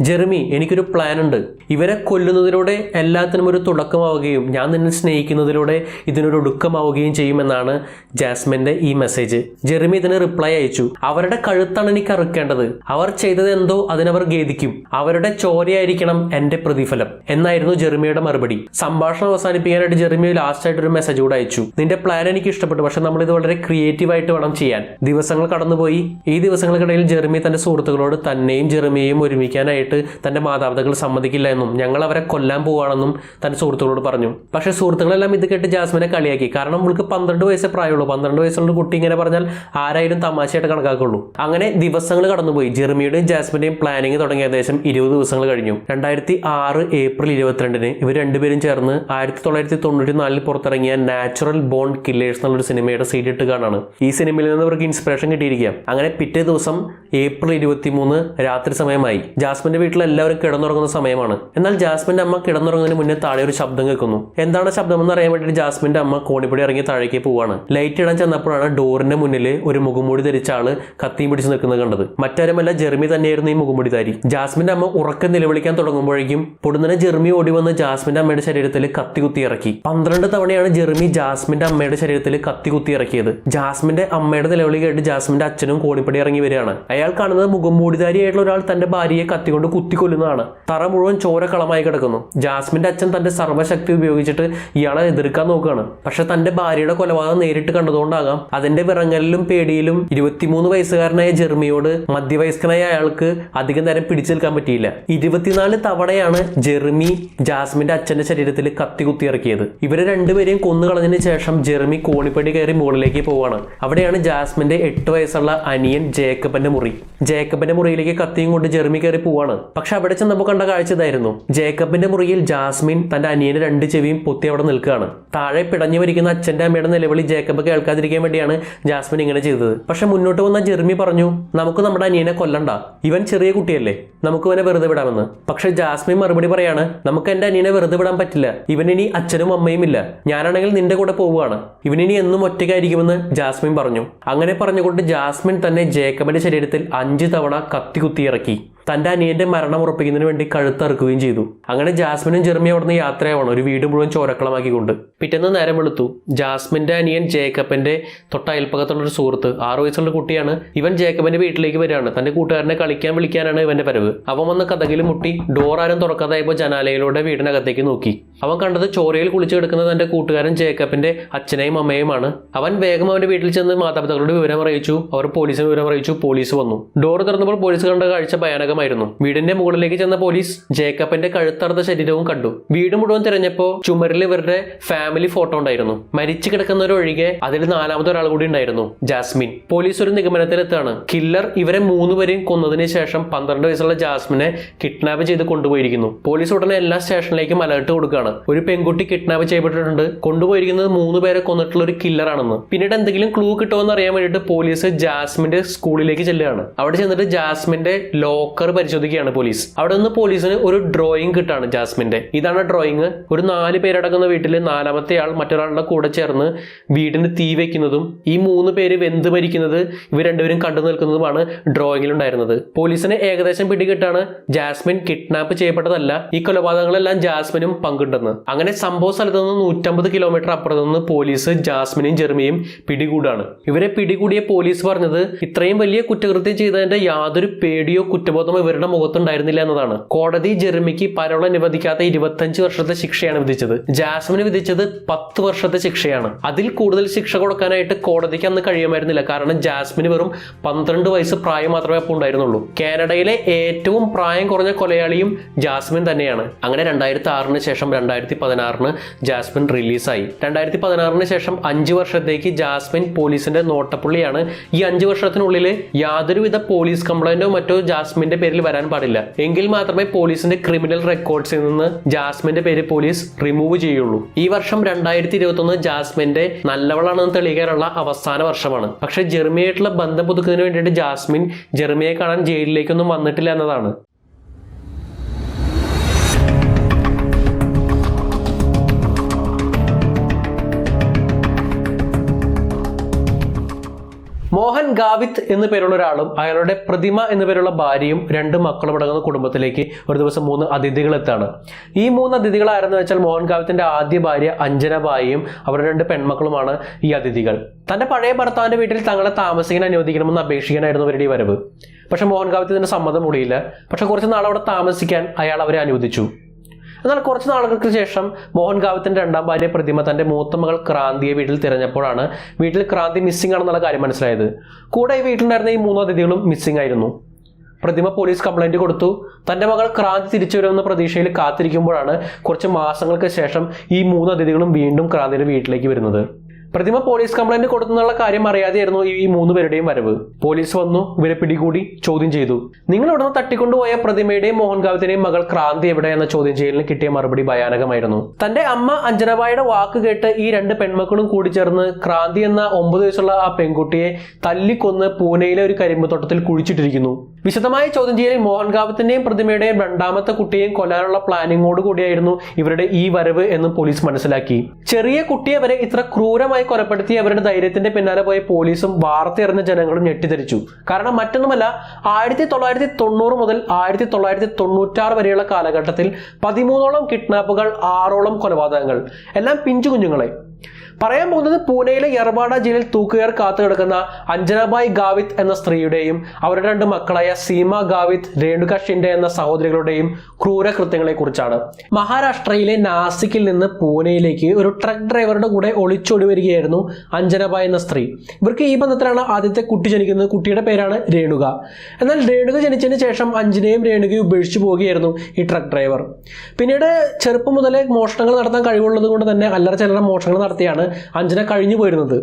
ജെറിമി, എനിക്കൊരു പ്ലാൻ ഉണ്ട്. ഇവരെ കൊല്ലുന്നതിലൂടെ എല്ലാത്തിനും ഒരു തുടക്കമാവുകയും ഞാൻ നിന്നെ സ്നേഹിക്കുന്നതിലൂടെ ഇതിനൊരു ഒടുക്കമാവുകയും ചെയ്യുമെന്നാണ് ജാസ്മിന്റെ ഈ മെസ്സേജ്. ജെറിമി ഇതിന് റിപ്ലൈ അയച്ചു. അവരുടെ കഴുത്താണ് എനിക്ക് അറുക്കേണ്ടത്. അവർ ചെയ്തത് എന്തോ അതിനവർ ഖേദിക്കും. അവരുടെ ചോരയായിരിക്കണം എന്റെ പ്രതിഫലം എന്നായിരുന്നു ജെറിമിയുടെ മറുപടി. സംഭാഷണം അവസാനിപ്പിക്കാനായിട്ട് ജെറിമി ലാസ്റ്റ് ആയിട്ട് ഒരു മെസ്സേജ് കൂടെ അയച്ചു. നിന്റെ പ്ലാൻ എനിക്ക് ഇഷ്ടപ്പെട്ടു, പക്ഷെ നമ്മൾ ഇത് വളരെ ക്രിയേറ്റീവ് ആയിട്ട് വേണം ചെയ്യാൻ. ദിവസങ്ങൾ കടന്നുപോയി. ഈ ദിവസങ്ങൾക്കിടയിൽ ജെറിമി തന്റെ സുഹൃത്തുക്കളോട് തന്നെയും ജെറിമിയെയും ഒരുമിക്കാനായിട്ട് തന്റെ മാതാപിതാക്കൾ സമ്മതിക്കില്ല എന്നും ഞങ്ങൾ അവരെ കൊല്ലാൻ പോവാണെന്നും തന്റെ സുഹൃത്തുക്കളോട് പറഞ്ഞു. പക്ഷെ സുഹൃത്തുക്കളെല്ലാം ഇത് കേട്ട് ജാസ്മിനെ കളിയാക്കി. കാരണം അവൾക്ക് 12 വയസ്സേ പ്രായമുള്ളൂ. 12 വയസ്സുള്ള കുട്ടി ഇങ്ങനെ പറഞ്ഞാൽ ആരായാലും തമാശയായിട്ട് കണക്കാക്കുള്ളൂ. അങ്ങനെ ദിവസങ്ങൾ കടന്നുപോയി. ജെറിമിയുടെയും ജാസ്മിന്റെയും പ്ലാനിങ് തുടങ്ങി ഏകദേശം 20 ദിവസങ്ങൾ കഴിഞ്ഞു. 2006 ഏപ്രിൽ 22 ഇവർ രണ്ടുപേരും ചേർന്ന് 1994 പുറത്തിറങ്ങിയ നാച്ചുറൽ ബോൺ കില്ലേഴ്സ് എന്നുള്ളൊരു സിനിമയുടെ സീഡ് ഇട്ട് കാണാണ്. ഈ സിനിമയിൽ നിന്ന് അവർക്ക് ഇൻസ്പിറേഷൻ കിട്ടിയിരിക്കാം. അങ്ങനെ പിറ്റേ ദിവസം ഏപ്രിൽ 23 രാത്രി സമയമായി. ജാസ്മിന്റെ വീട്ടിൽ എല്ലാവരും കിടന്നുറങ്ങുന്ന സമയമാണ്. എന്നാൽ ജാസ്മിന്റെ അമ്മ കിടന്നുറങ്ങുന്നതിന് മുന്നേ താഴെ ഒരു ശബ്ദം കേൾക്കുന്നു. എന്താണ് ശബ്ദം എന്ന് അറിയാൻ വേണ്ടി ജാസ്മിന്റെ അമ്മ കോണിപ്പടി ഇറങ്ങി താഴേക്ക് പോവാണ്. ലൈറ്റ് ഇടാൻ ചെന്നപ്പോഴാണ് ഡോറിന്റെ മുന്നിൽ ഒരു മുഖംമൂടി ധരിച്ച ആള് കത്തിയും പിടിച്ച് നിൽക്കുന്നത് കണ്ടത്. മറ്റാരുമല്ല, ജെറിമി തന്നെയായിരുന്നു ഈ മുഖംമൂടിധാരി. ജാസ്മിന്റെ അമ്മ ഉറക്കെ നിലവിളിക്കാൻ തുടങ്ങുമ്പോഴേക്കും പൊടുന്നനെ ജെറിമി ഓടി വന്ന് ജാസ്മിന്റെ അമ്മയുടെ ശരീരത്തിൽ കത്തി കുത്തി ഇറക്കി. 12 തവണയാണ് ജെറിമി ജാസ്മിന്റെ അമ്മയുടെ ശരീരത്തിൽ കത്തി കുത്തി ഇറക്കിയത്. ജാസ്മിന്റെ അമ്മയുടെ നിലവിളി കേട്ട് ജാസ്മിന്റെ അച്ഛനും കോണിപ്പടി ഇറങ്ങി വരികയാണ്. അയാൾ കാണുന്നത് മുഖംമൂടിധാരിയായിട്ടുള്ള ഒരാൾ തന്റെ ഭാര്യയെ കത്തിക്കൊണ്ട് കുത്തിക്കൊല്ലുന്നതാണ്. തറ മുഴുവൻ ചോരക്കളമായി കിടക്കുന്നു. ജാസ്മിന്റെ അച്ഛൻ തന്റെ സർവ്വശക്തി ഉപയോഗിച്ചിട്ട് ഇയാളെ എതിർക്കാൻ നോക്കുകയാണ്. പക്ഷെ തന്റെ ഭാര്യയുടെ കൊലപാതകം നേരിട്ട് കണ്ടതുകൊണ്ടാകാം അതിന്റെ വിറങ്ങലിലും പേടിയിലും 23 വയസ്സുകാരനായ ജെറിമിയോട് മധ്യവയസ്കനായ അയാൾക്ക് അധികം നേരം പിടിച്ചു നിൽക്കാൻ പറ്റിയില്ല. 24 തവണയാണ് ജെറിമി ജാസ്മിന്റെ അച്ഛന്റെ ശരീരത്തിൽ കത്തി കുത്തിയിറക്കിയത്. ഇവരെ രണ്ടുപേരെയും കൊന്നു കളഞ്ഞതിന് ശേഷം ജെറിമി കോണിപ്പടി കയറി മുകളിലേക്ക് പോവാണ്. അവിടെയാണ് ജാസ്മിന്റെ 8 വയസ്സുള്ള അനിയൻ ജേക്കബിന്റെ മുറി. ജേക്കബിന്റെ മുറിയിലേക്ക് കത്തിയും കൊണ്ട് ജെറിമി കയറി പോവാണ്. പക്ഷെ അവിടെ ചെന്നപ്പോൾ കണ്ട കാഴ്ച ഇതായിരുന്നു. ജേക്കബിന്റെ മുറിയിൽ ജാസ്മിൻ തന്റെ അനിയന്റെ 2 ചെവിയും പൊത്തി അവിടെ നിൽക്കുകയാണ്. താഴെ പിടഞ്ഞു വരിക്കുന്ന അച്ഛന്റെ അമ്മയുടെ നിലവിളി ജേക്കബ് കേൾക്കാതിരിക്കാൻ വേണ്ടിയാണ് ജാസ്മിൻ ഇങ്ങനെ ചെയ്തത്. പക്ഷെ മുന്നോട്ട് വന്ന ജെറിമി പറഞ്ഞു, നമുക്ക് നമ്മുടെ അനിയനെ കൊല്ലണ്ട, ഇവൻ ചെറിയ കുട്ടിയല്ലേ, നമുക്ക് ഇവനെ വെറുതെ വിടാമെന്ന്. പക്ഷെ ജാസ്മിൻ മറുപടി പറയാണ്, നമുക്ക് എന്റെ അനിയനെ വെറുതെ വിടാൻ പറ്റില്ല, ഇവനിനി അച്ഛനും അമ്മയും ഇല്ല, ഞാനാണെങ്കിൽ നിന്റെ കൂടെ പോവുകയാണ്, ഇവനിനി എന്നും ഒറ്റയ്ക്കായിരിക്കുമെന്ന് ജാസ്മിൻ പറഞ്ഞു. അങ്ങനെ പറഞ്ഞുകൊണ്ട് ജാസ്മിൻ തന്നെ ജേക്കബിന്റെ ശരീരത്തിൽ 5 തവണ കത്തി കുത്തിയിറക്കി. തന്റെ അനിയന്റെ മരണം ഉറപ്പിക്കുന്നതിന് വേണ്ടി കഴുത്തറുക്കുകയും ചെയ്തു. അങ്ങനെ ജാസ്മിനും ജെറിമി അവിടുന്ന് യാത്രയാവണം, ഒരു വീട് മുഴുവൻ ചോരക്കളമാക്കിക്കൊണ്ട്. പിറ്റേന്ന് നേരം വെളുത്തു. ജാസ്മിന്റെ അനിയൻ ജേക്കബിന്റെ തൊട്ടയൽപ്പക്കത്തുള്ള ഒരു സുഹൃത്ത്, 6 വയസ്സുള്ള കുട്ടിയാണ്. ഇവൻ ജേക്കബിന്റെ വീട്ടിലേക്ക് വരികയാണ്. തന്റെ കൂട്ടുകാരനെ കളിക്കാൻ വിളിക്കാനാണ് ഇവന്റെ വരവ്. അവൻ വന്ന് കതകിൽ മുട്ടി. ഡോർ ആരും തുറക്കാതായപ്പോൾ ജനാലയിലൂടെ വീടിനകത്തേക്ക് നോക്കി. അവൻ കണ്ടത് ചോരയിൽ കുളിച്ചു കിടക്കുന്ന തന്റെ കൂട്ടുകാരൻ ജേക്കബിന്റെ അച്ഛനെയും അമ്മയുമാണ്. അവൻ വേഗം അവന്റെ വീട്ടിൽ ചെന്ന് മാതാപിതാക്കളുടെ വിവരം അറിയിച്ചു. അവർ പോലീസിന് വിവരം അറിയിച്ചു. പോലീസ് വന്നു. ഡോർ തുറന്നപ്പോൾ പോലീസ് കണ്ട കാഴ്ച ഭയാനക. വീടിന്റെ മുകളിലേക്ക് ചെന്ന പോലീസ് ജേക്കബിന്റെ കഴുത്തറുത്ത ശരീരവും കണ്ടു. വീട് മുഴുവൻ തിരഞ്ഞപ്പോൾ ചുമരിൽ ഇവരുടെ ഫാമിലി ഫാമിലി ഫോട്ടോ ഉണ്ടായിരുന്നു. മരിച്ചു കിടക്കുന്നവരൊഴികെ അതിൽ നാലാമത്തെ ഒരാൾ കൂടി ഉണ്ടായിരുന്നു, ജാസ്മിൻ. പോലീസ് ഒരു നിഗമനത്തിലെത്താണ്. കില്ലർ ഇവരെ 3 പേരെയും കൊന്നതിന് ശേഷം 12 വയസ്സുള്ള ജാസ്മിനെ കിഡ്നാപ്പ് ചെയ്ത് കൊണ്ടുപോയിരിക്കുന്നു. പോലീസ് ഉടനെ എല്ലാ സ്റ്റേഷനിലേക്കും അലർട്ട് കൊടുക്കുകയാണ്. ഒരു പെൺകുട്ടി കിഡ്നാപ്പ് ചെയ്യപ്പെട്ടിട്ടുണ്ട്, കൊണ്ടുപോയിരിക്കുന്നത് 3 പേരെ കൊന്നിട്ടുള്ള ഒരു കില്ലറാണെന്ന്. പിന്നീട് എന്തെങ്കിലും ക്ലൂ കിട്ടുമെന്ന് അറിയാൻ വേണ്ടിയിട്ട് പോലീസ് ജാസ്മിന്റെ സ്കൂളിലേക്ക് ചെല്ലുകയാണ്. അവിടെ ചെന്നിട്ട് ജാസ്മിന്റെ ലോക്കർ പരിശോധിക്കുകയാണ് പോലീസ്. അവിടെ നിന്ന് പോലീസിന് ഒരു ഡ്രോയിങ് കിട്ടാണ് ജാസ്മിന്റെ. ഇതാണ് ഡ്രോയിങ്. ഒരു 4 പേരടങ്ങുന്ന വീട്ടിൽ 4ാമത്തെ ആൾ മറ്റൊരാളുടെ കൂടെ ചേർന്ന് വീടിന് തീ വെക്കുന്നതും ഈ 3 പേര് വെന്ത് മരിക്കുന്നത് ഇവർ രണ്ടുപേരും കണ്ടു നിൽക്കുന്നതുമാണ് ഡ്രോയിങ്ങിൽ ഉണ്ടായിരുന്നത്. പോലീസിന് ഏകദേശം പിടികിട്ടാണ് ജാസ്മിൻ കിഡ്നാപ്പ് ചെയ്യപ്പെട്ടതല്ല, ഈ കൊലപാതകങ്ങളെല്ലാം ജാസ്മിനും പങ്കുണ്ടെന്ന്. അങ്ങനെ സംഭവ സ്ഥലത്ത് നിന്ന് 150 കിലോമീറ്റർ അപ്പുറത്ത് നിന്ന് പോലീസ് ജാസ്മിനെയും ജെർമിയെയും പിടികൂടാണ്. ഇവരെ പിടികൂടിയ പോലീസ് പറഞ്ഞത് ഇത്രയും വലിയ കുറ്റകൃത്യം ചെയ്തതിന്റെ യാതൊരു പേടിയോ കുറ്റബോധമോ ഇവരുടെ മുഖത്തുണ്ടായിരുന്നില്ല എന്നതാണ്. കോടതി ജെർമിക്ക് പരോൾ അനുവദിക്കാത്ത 25 വർഷത്തെ ശിക്ഷയാണ് വിധിച്ചത്. ജാസ്മിന് വിധിച്ചത് 10 വർഷത്തെ ശിക്ഷയാണ്. അതിൽ കൂടുതൽ ശിക്ഷ കൊടുക്കാനായിട്ട് കോടതിക്ക് അന്ന് കഴിയുമായിരുന്നില്ല. കാരണം ജാസ്മിന് വെറും 12 വയസ്സ് പ്രായം മാത്രമേ അപ്പോൾ ഉണ്ടായിരുന്നുള്ളൂ. കാനഡയിലെ ഏറ്റവും പ്രായം കുറഞ്ഞ കൊലയാളിയും ജാസ്മിൻ തന്നെയാണ്. അങ്ങനെ 2006 ശേഷം 2016 ജാസ്മിൻ റിലീസായി. 2016 ശേഷം 5 വർഷത്തേക്ക് ജാസ്മിൻ പോലീസിന്റെ നോട്ടപ്പുള്ളിയാണ്. ഈ 5 വർഷത്തിനുള്ളിൽ യാതൊരുവിധ പോലീസ് കംപ്ലൈന്റോ മറ്റോ ജാസ്മിന്റെ പേരിൽ വരാൻ പാടില്ല. എങ്കിൽ മാത്രമേ പോലീസിന്റെ ക്രിമിനൽ റെക്കോർഡ്സിൽ നിന്ന് ജാസ്മിന്റെ പേര് പോലീസ് റിമൂവ് ചെയ്യുള്ളൂ. ഈ വർഷം 2021 ജാസ്മിന്റെ നല്ലവളാണെന്ന് തെളിയിക്കാനുള്ള അവസാന വർഷമാണ്. പക്ഷെ ജെർമിയായിട്ടുള്ള ബന്ധം പുതുക്കുന്നതിന് വേണ്ടിയിട്ട് ജാസ്മിൻ ജെർമിയെ കാണാൻ ജയിലിലേക്കൊന്നും വന്നിട്ടില്ല എന്നതാണ്. മോഹൻ ഗാവിത്ത് എന്നു പേരുള്ള ഒരാളും അയാളുടെ പ്രതിമ എന്നു പേരുള്ള ഭാര്യയും 2 മക്കളും അടങ്ങുന്ന കുടുംബത്തിലേക്ക് ഒരു ദിവസം 3 അതിഥികൾ എത്താണ്. ഈ 3 അതിഥികൾ ആരെന്ന് വെച്ചാൽ മോഹൻ ഗാവിത്തിന്റെ ആദ്യ ഭാര്യ അഞ്ജനബായിയും അവരുടെ 2 പെൺമക്കളുമാണ് ഈ അതിഥികൾ. തന്റെ പഴയ ഭർത്താവിന്റെ വീട്ടിൽ തങ്ങളെ താമസിക്കാൻ അനുവദിക്കണമെന്ന് അപേക്ഷിക്കാനായിരുന്നു അവരുടെ ഈ വരവ്. പക്ഷെ മോഹൻ ഗാവിത്ത് ഇതിന് സമ്മതം കൂടിയില്ല. പക്ഷെ കുറച്ച് നാൾ അവിടെ താമസിക്കാൻ അയാൾ അവരെ അനുവദിച്ചു. എന്നാൽ കുറച്ച് നാളുകൾക്ക് ശേഷം മോഹൻ ഗാവിത്തിന്റെ 2ാം ഭാര്യ പ്രതിമ തന്റെ മൂത്ത മകൾ ക്രാന്തിയെ വീട്ടിൽ തിരഞ്ഞപ്പോഴാണ് വീട്ടിൽ ക്രാന്തി മിസ്സിംഗ് ആണെന്നുള്ള കാര്യം മനസ്സിലായത്. കൂടെ ഈ വീട്ടിലുണ്ടായിരുന്ന ഈ 3 അതിഥികളും മിസ്സിംഗ് ആയിരുന്നു. പ്രതിമ പോലീസ് കംപ്ലൈന്റ് കൊടുത്തു. തന്റെ മകൾ ക്രാന്തി തിരിച്ചു വരുമെന്ന പ്രതീക്ഷയിൽ കാത്തിരിക്കുമ്പോഴാണ് കുറച്ച് മാസങ്ങൾക്ക് ശേഷം ഈ 3 അതിഥികളും വീണ്ടും ക്രാന്തിയുടെ വീട്ടിലേക്ക് വരുന്നത്. പ്രതിമ പോലീസ് കംപ്ലൈന്റ് കൊടുത്തെന്നുള്ള കാര്യം അറിയാതെയായിരുന്നു ഈ 3 പേരുടെയും വരവ്. പോലീസ് വന്നു, ഇവരെ പിടികൂടി ചോദ്യം ചെയ്തു. നിങ്ങൾ ഇവിടെ നിന്ന് തട്ടിക്കൊണ്ടുപോയ പ്രതിമയുടെയും മോഹൻ ഗാവിത്തിന്റെയും മകൾ ക്രാന്തി എവിടെ എന്ന ചോദ്യം ചെയ്യലിന് കിട്ടിയ മറുപടി ഭയാനകമായിരുന്നു. തന്റെ അമ്മ അഞ്ജനബായിയുടെ വാക്ക് കേട്ട് ഈ 2 പെൺമക്കളും കൂടി ചേർന്ന് ക്രാന്തി എന്ന 9 വയസ്സുള്ള ആ പെൺകുട്ടിയെ തല്ലിക്കൊന്ന് പൂനെയിലെ ഒരു കരിമ്പ് തോട്ടത്തിൽ കുഴിച്ചിട്ടിരിക്കുന്നു. വിശദമായ ചോദ്യം ചെയ്യലിൽ മോഹൻ ഗാവിത്തിന്റെയും പ്രതിമയുടെയും 2ാമത്തെ കുട്ടിയെയും കൊല്ലാനുള്ള പ്ലാനിങ്ങോട് കൂടിയായിരുന്നു ഇവരുടെ ഈ വരവ് എന്ന് പോലീസ് മനസ്സിലാക്കി. ചെറിയ കുട്ടിയെ വരെ ഇത്ര ക്രൂരമായി കൊലപ്പെടുത്തി അവരുടെ ധൈര്യത്തിന്റെ പിന്നാലെ പോയ പോലീസും വാർത്തയറിഞ്ഞ ജനങ്ങളും ഞെട്ടിധരിച്ചു. കാരണം മറ്റൊന്നുമല്ല, 1990 മുതൽ 1996 വരെയുള്ള കാലഘട്ടത്തിൽ 13ഓളം കിഡ്നാപ്പുകൾ, 6ഓളം കൊലപാതകങ്ങൾ, എല്ലാം പിഞ്ചു കുഞ്ഞുങ്ങളെ. പറയാൻ പോകുന്നത് പൂനെയിലെ യർവാഡ ജയിലിൽ തൂക്കുകയർ കാത്തു കിടക്കുന്ന അഞ്ജനബായി ഗാവിത്ത് എന്ന സ്ത്രീയുടെയും അവരുടെ 2 മക്കളായ സീമ ഗാവിത്ത്, രേണുക ഷിൻഡെ എന്ന സഹോദരികളുടെയും ക്രൂരകൃത്യങ്ങളെ കുറിച്ചാണ്. മഹാരാഷ്ട്രയിലെ നാസിക്കിൽ നിന്ന് പൂനെയിലേക്ക് ഒരു ട്രക്ക് ഡ്രൈവറുടെ കൂടെ ഒളിച്ചോടി വരികയായിരുന്നു അഞ്ജനബായി എന്ന സ്ത്രീ. ഇവർക്ക് ഈ ബന്ധത്തിലാണ് ആദ്യത്തെ കുട്ടി ജനിക്കുന്നത്. കുട്ടിയുടെ പേരാണ് രേണുക. എന്നാൽ രേണുക ജനിച്ചതിന് ശേഷം അഞ്ജനയും രേണുകയും ഉപേക്ഷിച്ചു പോവുകയായിരുന്നു ഈ ട്രക്ക് ഡ്രൈവർ. പിന്നീട് ചെറുപ്പം മുതലേ മോഷണങ്ങൾ നടത്താൻ കഴിവുള്ളത് കൊണ്ട് തന്നെ അല്ലറ ചില്ലറ മോഷണങ്ങൾ നടത്തിയാണ് അഞ്ജന കഴിഞ്ഞു പോയിരുന്നത്.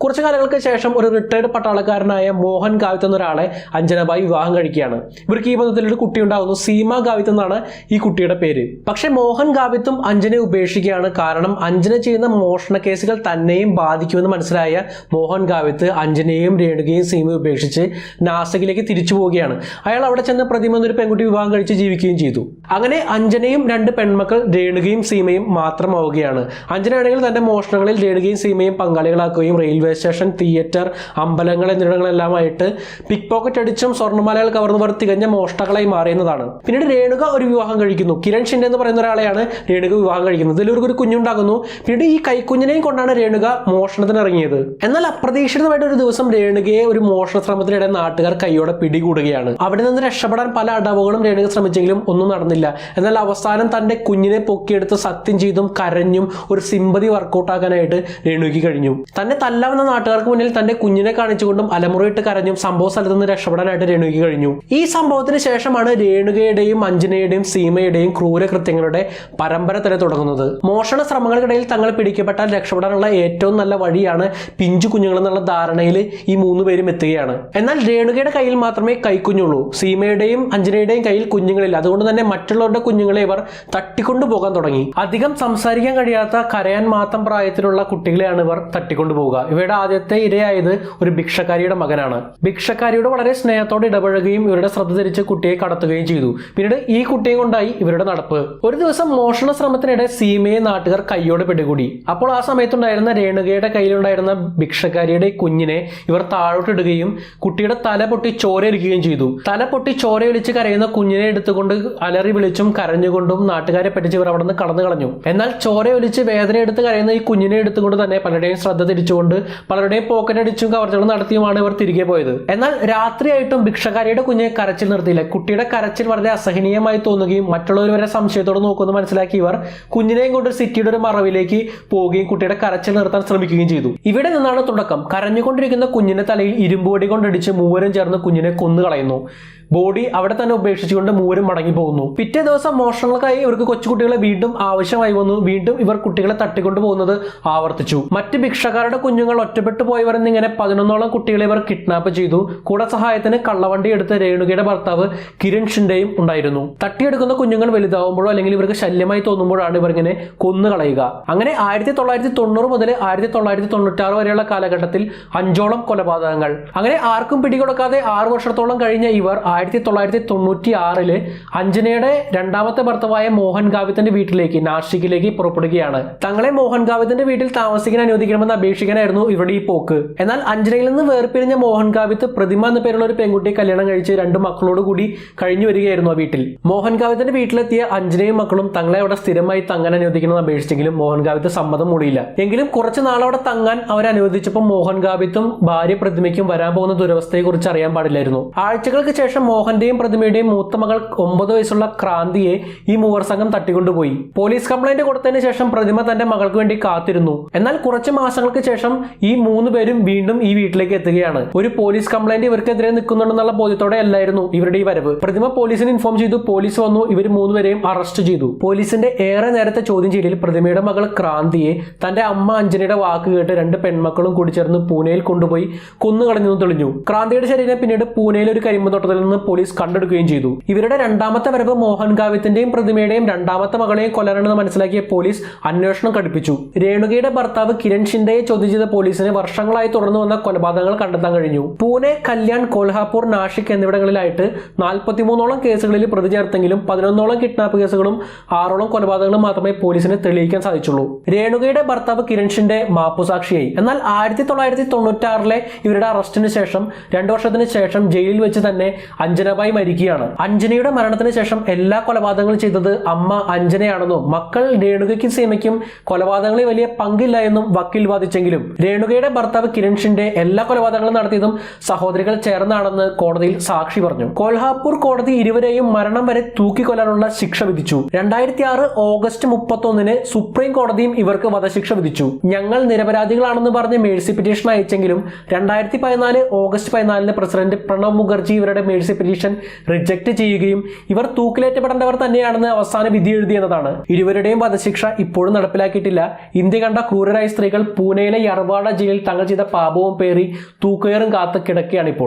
കുറച്ചു കാലങ്ങൾക്ക് ശേഷം ഒരു റിട്ടയർഡ് പട്ടാളക്കാരനായ മോഹൻ ഗാവിത്ത് എന്നൊരാളെ അഞ്ജനബായി വിവാഹം കഴിക്കുകയാണ്. ഇവർക്ക് ഈ ബന്ധത്തിൽ ഒരു കുട്ടി ഉണ്ടാകുന്നു. സീമ ഗാവിത്ത് എന്നാണ് ഈ കുട്ടിയുടെ പേര്. പക്ഷെ മോഹൻ ഗാവിത്തും അഞ്ജനയെ ഉപേക്ഷിക്കുകയാണ്. കാരണം അഞ്ജന ചെയ്യുന്ന മോഷണ കേസുകൾ തന്നെയും ബാധിക്കുമെന്ന് മനസ്സിലായ മോഹൻ ഗാവിത്ത് അഞ്ജനയെയും രേണുകയും സീമയും ഉപേക്ഷിച്ച് നാസിക്കിലേക്ക് തിരിച്ചു പോവുകയാണ്. അയാൾ അവിടെ ചെന്ന് പ്രതിമ എന്നൊരു പെൺകുട്ടി വിവാഹം കഴിച്ച് ജീവിക്കുകയും ചെയ്തു. അങ്ങനെ അഞ്ജനയും 2 പെൺമക്കൾ രേണുകയും സീമയും മാത്രമാവുകയാണ്. അഞ്ജനയാണെങ്കിൽ തന്റെ മോഷണങ്ങളിൽ രേണുകയും സീമയും പങ്കാളികളാക്കുകയും റെയിൽവേ സ്റ്റേഷൻ, തിയേറ്റർ, അമ്പലങ്ങൾ എന്നിവിടങ്ങളെല്ലാമായിട്ട് പിക് പോക്കറ്റ് അടിച്ചും സ്വർണ്ണമാലകൾ കവർന്നവർ തികഞ്ഞ മോഷ്ടാക്കളായി മാറിയെന്നതാണ്. പിന്നീട് രേണുക ഒരു വിവാഹം കഴിക്കുന്നു. കിരൺ ഷിൻഡെ എന്ന് പറയുന്ന ഒരാളെയാണ് രേണുക വിവാഹം കഴിക്കുന്നത്. ഇതിൽ ഒരു കുഞ്ഞുണ്ടാകുന്നു. പിന്നീട് ഈ കൈക്കുഞ്ഞിനെയും കൊണ്ടാണ് രേണുക മോഷണത്തിന് ഇറങ്ങിയത്. എന്നാൽ അപ്രതീക്ഷിതമായിട്ട് ഒരു ദിവസം രേണുകയെ ഒരു മോഷണ ശ്രമത്തിനിടെ നാട്ടുകാർ കൈയോടെ പിടികൂടുകയാണ്. അവിടെ നിന്ന് രക്ഷപ്പെടാൻ പല അടവുകളും രേണുക ശ്രമിച്ചെങ്കിലും ഒന്നും നടന്നില്ല. എന്നാൽ അവസാനം തന്റെ കുഞ്ഞിനെ പൊക്കിയെടുത്ത് സത്യം ചെയ്തും കരഞ്ഞും ഒരു സിമ്പതി വർക്കൗട്ട് ആക്കാനായിട്ട് രക്ഷപ്പെടാനായിട്ട് രേണുകയ്ക്ക് കഴിഞ്ഞു. തന്നെ തല്ലാവുന്ന നാട്ടുകാർക്ക് മുന്നിൽ തന്റെ കുഞ്ഞിനെ കാണിച്ചുകൊണ്ടും അലമുറയിട്ട് കരഞ്ഞും സംഭവ സ്ഥലത്ത് നിന്ന് രക്ഷപ്പെടാനായിട്ട് രേണുകയ്ക്ക് കഴിഞ്ഞു. ഈ സംഭവത്തിന് ശേഷമാണ് രേണുകയുടെയും അഞ്ജനയുടെയും സീമയുടെയും ക്രൂരകൃത്യങ്ങളുടെ പരമ്പര തന്നെ തുടങ്ങുന്നത്. മോഷണ ശ്രമങ്ങൾക്കിടയിൽ തങ്ങൾ പിടിക്കപ്പെട്ടാൽ രക്ഷപ്പെടാനുള്ള ഏറ്റവും നല്ല വഴിയാണ് പിഞ്ചു കുഞ്ഞുങ്ങൾ എന്നുള്ള ധാരണയിൽ ഈ 3 പേരും എത്തുകയാണ്. എന്നാൽ രേണുകയുടെ കയ്യിൽ മാത്രമേ കൈക്കുഞ്ഞുള്ളൂ. സീമയുടെയും അഞ്ജനയുടെയും കയ്യിൽ കുഞ്ഞുങ്ങളില്ല. അതുകൊണ്ട് തന്നെ മറ്റുള്ളവരുടെ കുഞ്ഞുങ്ങളെ ഇവർ തട്ടിക്കൊണ്ടുപോകാൻ തുടങ്ങി. അധികം സംസാരിക്കാൻ കഴിയാത്ത, കരയാൻ മാത്രം പ്രായത്തിലുള്ള കുട്ടികളെയാണ് ഇവർ തട്ടിക്കൊണ്ടുപോകുക. ഇവയുടെ ആദ്യത്തെ ഇരയായത് ഒരു ഭിക്ഷക്കാരിയുടെ മകനാണ്. ഭിക്ഷക്കാരിയോട് വളരെ സ്നേഹത്തോടെ ഇടപഴകുകയും ഇവരുടെ ശ്രദ്ധ തിരിച്ച് കുട്ടിയെ കടത്തുകയും ചെയ്തു. പിന്നീട് ഈ കുട്ടിയെ കൊണ്ടായി ഇവരുടെ നടപ്പ്. ഒരു ദിവസം മോഷണ ശ്രമത്തിനിടെ സീമയെ നാട്ടുകാർ കൈയോടെ പിടികൂടി. അപ്പോൾ ആ സമയത്തുണ്ടായിരുന്ന രേണുകയുടെ കയ്യിലുണ്ടായിരുന്ന ഭിക്ഷക്കാരിയുടെ കുഞ്ഞിനെ ഇവർ താഴോട്ടിടുകയും കുട്ടിയുടെ തല പൊട്ടി ചോരയൊലിക്കുകയും ചെയ്തു. തല പൊട്ടി ചോരയൊലിച്ച് കരയുന്ന കുഞ്ഞിനെ എടുത്തുകൊണ്ട് അലറി വിളിച്ചും കരഞ്ഞുകൊണ്ടും നാട്ടുകാരെ പറ്റിച്ച് ഇവർ അവിടെ നിന്ന് കടന്നു കളഞ്ഞു. എന്നാൽ ചോരയൊലിച്ച് വേദന എടുത്ത് കരയുന്ന ഈ കുഞ്ഞിനെ എടുത്തുകൊണ്ട് തന്നെ പലരുടെയും ശ്രദ്ധ തിരിച്ചുകൊണ്ട് പലരുടെയും പോക്കറ്റ് അടിച്ചും കവർച്ചകൾ നടത്തിയുമാണ് ഇവർ തിരികെ പോയത്. എന്നാൽ രാത്രിയായിട്ടും ഭിക്ഷക്കാരിയുടെ കുഞ്ഞെ കരച്ചിൽ നിർത്തിയില്ല. കുട്ടിയുടെ കരച്ചിൽ വളരെ അസഹനീയമായി തോന്നുകയും മറ്റുള്ളവർ വരെ സംശയത്തോടെ നോക്കുമെന്ന് മനസ്സിലാക്കി ഇവർ കുഞ്ഞിനെയും കൊണ്ട് സിറ്റിയുടെ ഒരു മറവിലേക്ക് പോവുകയും കുട്ടിയുടെ കരച്ചിൽ നിർത്താൻ ശ്രമിക്കുകയും ചെയ്തു. ഇവിടെ നിന്നാണ് തുടക്കം. കരഞ്ഞുകൊണ്ടിരിക്കുന്ന കുഞ്ഞിന്റെ തലയിൽ ഇരുമ്പുപൊടി കൊണ്ടടിച്ച് മൂവരും ചേർന്ന് കുഞ്ഞിനെ കൊന്നു കളയുന്നു. ബോഡി അവിടെ തന്നെ ഉപേക്ഷിച്ചുകൊണ്ട് മൂവരും മടങ്ങി പോകുന്നു. പിറ്റേ ദിവസം മോഷണങ്ങൾക്കായി ഇവർക്ക് കൊച്ചുകുട്ടികളെ വീണ്ടും ആവശ്യമായി വന്നു. വീണ്ടും ഇവർ കുട്ടികളെ തട്ടിക്കൊണ്ടു പോകുന്നത് ആവർത്തിച്ചു. മറ്റ് ഭിക്ഷക്കാരുടെ കുഞ്ഞുങ്ങൾ ഒറ്റപ്പെട്ടു പോയവർ എന്നിങ്ങനെ 11ഓളം കുട്ടികളെ ഇവർ കിഡ്നാപ്പ് ചെയ്തു. കൂടെ സഹായത്തിന് കള്ളവണ്ടി എടുത്ത് രേണുകയുടെ ഭർത്താവ് കിരൺ ഷിൻഡെയും ഉണ്ടായിരുന്നു. തട്ടിയെടുക്കുന്ന കുഞ്ഞുങ്ങൾ വലുതാവുമ്പോഴോ അല്ലെങ്കിൽ ഇവർക്ക് ശല്യമായി തോന്നുമ്പോഴാണ് ഇവർ ഇങ്ങനെ കൊന്നുകളയുക. അങ്ങനെ 1990 മുതൽ 1996 വരെയുള്ള കാലഘട്ടത്തിൽ 5ഓളം കൊലപാതകങ്ങൾ. അങ്ങനെ ആർക്കും പിടികൊടുക്കാതെ 6 വർഷത്തോളം കഴിഞ്ഞ ഇവർ 1996 അഞ്ജനയുടെ രണ്ടാമത്തെ ഭർത്താവായ മോഹൻ ഗാവിത്തിന്റെ വീട്ടിലേക്ക് നാഷിക്കിലേക്ക് പുറപ്പെടുകയാണ്. തങ്ങളെ മോഹൻ ഗാവിത്തിന്റെ വീട്ടിൽ താമസിക്കാൻ അനുവദിക്കണമെന്ന് അപേക്ഷിക്കാനായിരുന്നു ഇവരുടെ ഈ പോക്ക്. എന്നാൽ അഞ്ജനയിൽ നിന്ന് വേർപിരിഞ്ഞ മോഹൻ ഗാവിത്ത് പ്രതിമ എന്ന പേരുള്ള ഒരു പെൺകുട്ടിയെ കല്യാണം കഴിച്ച് 2 മക്കളോട് കൂടി കഴിഞ്ഞു വരികയായിരുന്നു ആ വീട്ടിൽ. മോഹൻ ഗാവിത്തിന്റെ വീട്ടിലെത്തിയ അഞ്ജനയും മക്കളും തങ്ങളെ അവിടെ സ്ഥിരമായി തങ്ങാൻ അനുവദിക്കണമെന്ന് അപേക്ഷിച്ചെങ്കിലും മോഹൻ ഗാവിത്ത് സമ്മതം മൂടിയില്ല. എങ്കിലും കുറച്ച് നാൾ അവിടെ തങ്ങാൻ അവരെ അനുവദിച്ചപ്പോൾ മോഹൻ ഗാവിത്തും ഭാര്യ പ്രതിമയ്ക്കും വരാൻ പോകുന്ന ദുരവസ്ഥയെ കുറിച്ച് അറിയാൻ പാടില്ലായിരുന്നു. ആഴ്ചകൾക്ക് ശേഷം മോഹന്റെയും പ്രതിമയുടെയും മൂത്ത മകൾ 9 വയസ്സുള്ള ക്രാന്തിയെ ഈ മൂവർ സംഘം തട്ടിക്കൊണ്ടുപോയി. പോലീസ് കംപ്ലൈന്റ് കൊടുത്തതിന് ശേഷം പ്രതിമ തന്റെ മകൾക്ക് വേണ്ടി കാത്തിരുന്നു. എന്നാൽ കുറച്ച് മാസങ്ങൾക്ക് ശേഷം ഈ 3 പേരും വീണ്ടും ഈ വീട്ടിലേക്ക് എത്തുകയാണ്. ഒരു പോലീസ് കംപ്ലൈന്റ് ഇവർക്കെതിരെ നിൽക്കുന്നുണ്ടെന്നുള്ള ബോധ്യത്തോടെ അല്ലായിരുന്നു ഇവരുടെ ഈ വരവ്. പ്രതിമ പോലീസിന് ഇൻഫോം ചെയ്തു. പോലീസ് വന്നു. ഇവർ 3 പേരെയും അറസ്റ്റ് ചെയ്തു. പോലീസിന്റെ ഏറെ നേരത്തെ ചോദ്യം ചെയ്യലിൽ പ്രതിമയുടെ മകൾ ക്രാന്തിയെ തന്റെ അമ്മ അഞ്ജനയുടെ വാക്ക് കേട്ട് 2 പെൺമക്കളും കൂടി ചേർന്ന് പൂനെയിൽ കൊണ്ടുപോയി കൊന്നുകളഞ്ഞു തെളിഞ്ഞു. ക്രാന്തിയുടെ ശരീരം പിന്നീട് പൂനെയിലെ ഒരു കരിമ്പുതോട്ടത്തിൽ നിന്ന് പോലീസ് കണ്ടെടുക്കുകയും ചെയ്തു. ഇവരുടെ രണ്ടാമത്തെ വരവ് മോഹൻ ഗാവിത്തിന്റെയും പ്രതിമയുടെയും രണ്ടാമത്തെ മകളെയും കൊല്ലാനാണെന്ന് മനസ്സിലാക്കിയ പോലീസ് അന്വേഷണം കടുപ്പിച്ചു. രേണുകയുടെ ഭർത്താവ് കിരൺ ഷിൻഡെയെ ചോദ്യം ചെയ്ത പോലീസിന് വർഷങ്ങളായി തുടർന്നു വന്ന കൊലപാതകങ്ങൾ കണ്ടെത്താൻ കഴിഞ്ഞു. പൂനെ, കല്യാൺ, കോൽഹാപൂർ, നാഷിക് എന്നിവിടങ്ങളിലായിട്ട് 43ഓളം കേസുകളിൽ പ്രതി ചേർത്തെങ്കിലും 11ഓളം കിഡ്നാപ്പ് കേസുകളും 6ഓളം കൊലപാതകങ്ങളും മാത്രമേ പോലീസിന് തെളിയിക്കാൻ സാധിച്ചുള്ളൂ. രേണുകയുടെ ഭർത്താവ് കിരൺ ഷിൻഡെ മാപ്പുസാക്ഷിയായി. എന്നാൽ 1996 ഇവരുടെ അറസ്റ്റിന് ശേഷം 2 വർഷത്തിന് ശേഷം ജയിലിൽ വെച്ച് തന്നെ അഞ്ജനബായി മരിക്കുകയാണ്. അഞ്ജനയുടെ മരണത്തിന് ശേഷം എല്ലാ കൊലപാതകങ്ങളും ചെയ്തത് അമ്മ അഞ്ജനയാണെന്നും മക്കൾ രേണുകയ്ക്കും സീമയ്ക്കും കൊലപാതകങ്ങളിൽ വലിയ പങ്കില്ല എന്നും വക്കീൽ വാദിച്ചെങ്കിലും രേണുകയുടെ ഭർത്താവ് കിരൺ ഷിൻഡെ എല്ലാ കൊലപാതകങ്ങളും നടത്തിയതും സഹോദരികൾ ചേർന്നാണെന്ന് കോടതിയിൽ സാക്ഷി പറഞ്ഞു. കോൽഹാപൂർ കോടതി ഇരുവരെയും മരണം വരെ തൂക്കിക്കൊല്ലാനുള്ള ശിക്ഷ വിധിച്ചു. 2006 ഓഗസ്റ്റ് 31 സുപ്രീം കോടതിയും ഇവർക്ക് വധശിക്ഷ വിധിച്ചു. ഞങ്ങൾ നിരപരാധികളാണെന്ന് പറഞ്ഞ് മേഴ്സി പെറ്റീഷൻ അയച്ചെങ്കിലും 2014 ഓഗസ്റ്റ് 14 പ്രസിഡന്റ് പ്രണബ് മുഖർജി ഇവരുടെ മേഴ്സി പെറ്റീഷൻ റിജക്ട് ചെയ്യുകയും ഇവർ തൂക്കിലേറ്റപ്പെടേണ്ടവർ തന്നെയാണെന്ന് അവസാന വിധി എഴുതിയെന്നതാണ്. ഇരുവരുടെയും വധശിക്ഷ ഇപ്പോഴും നടപ്പിലാക്കിയിട്ടില്ല. ഇന്ത്യ കണ്ട ക്രൂരരായ സ്ത്രീകൾ പൂനെയിലെ യർവാഡ ജയിലിൽ തങ്ങൾ ചെയ്ത പാപവും പേറി തൂക്കുകയറും കാത്ത് കിടക്കുകയാണ് ഇപ്പോൾ.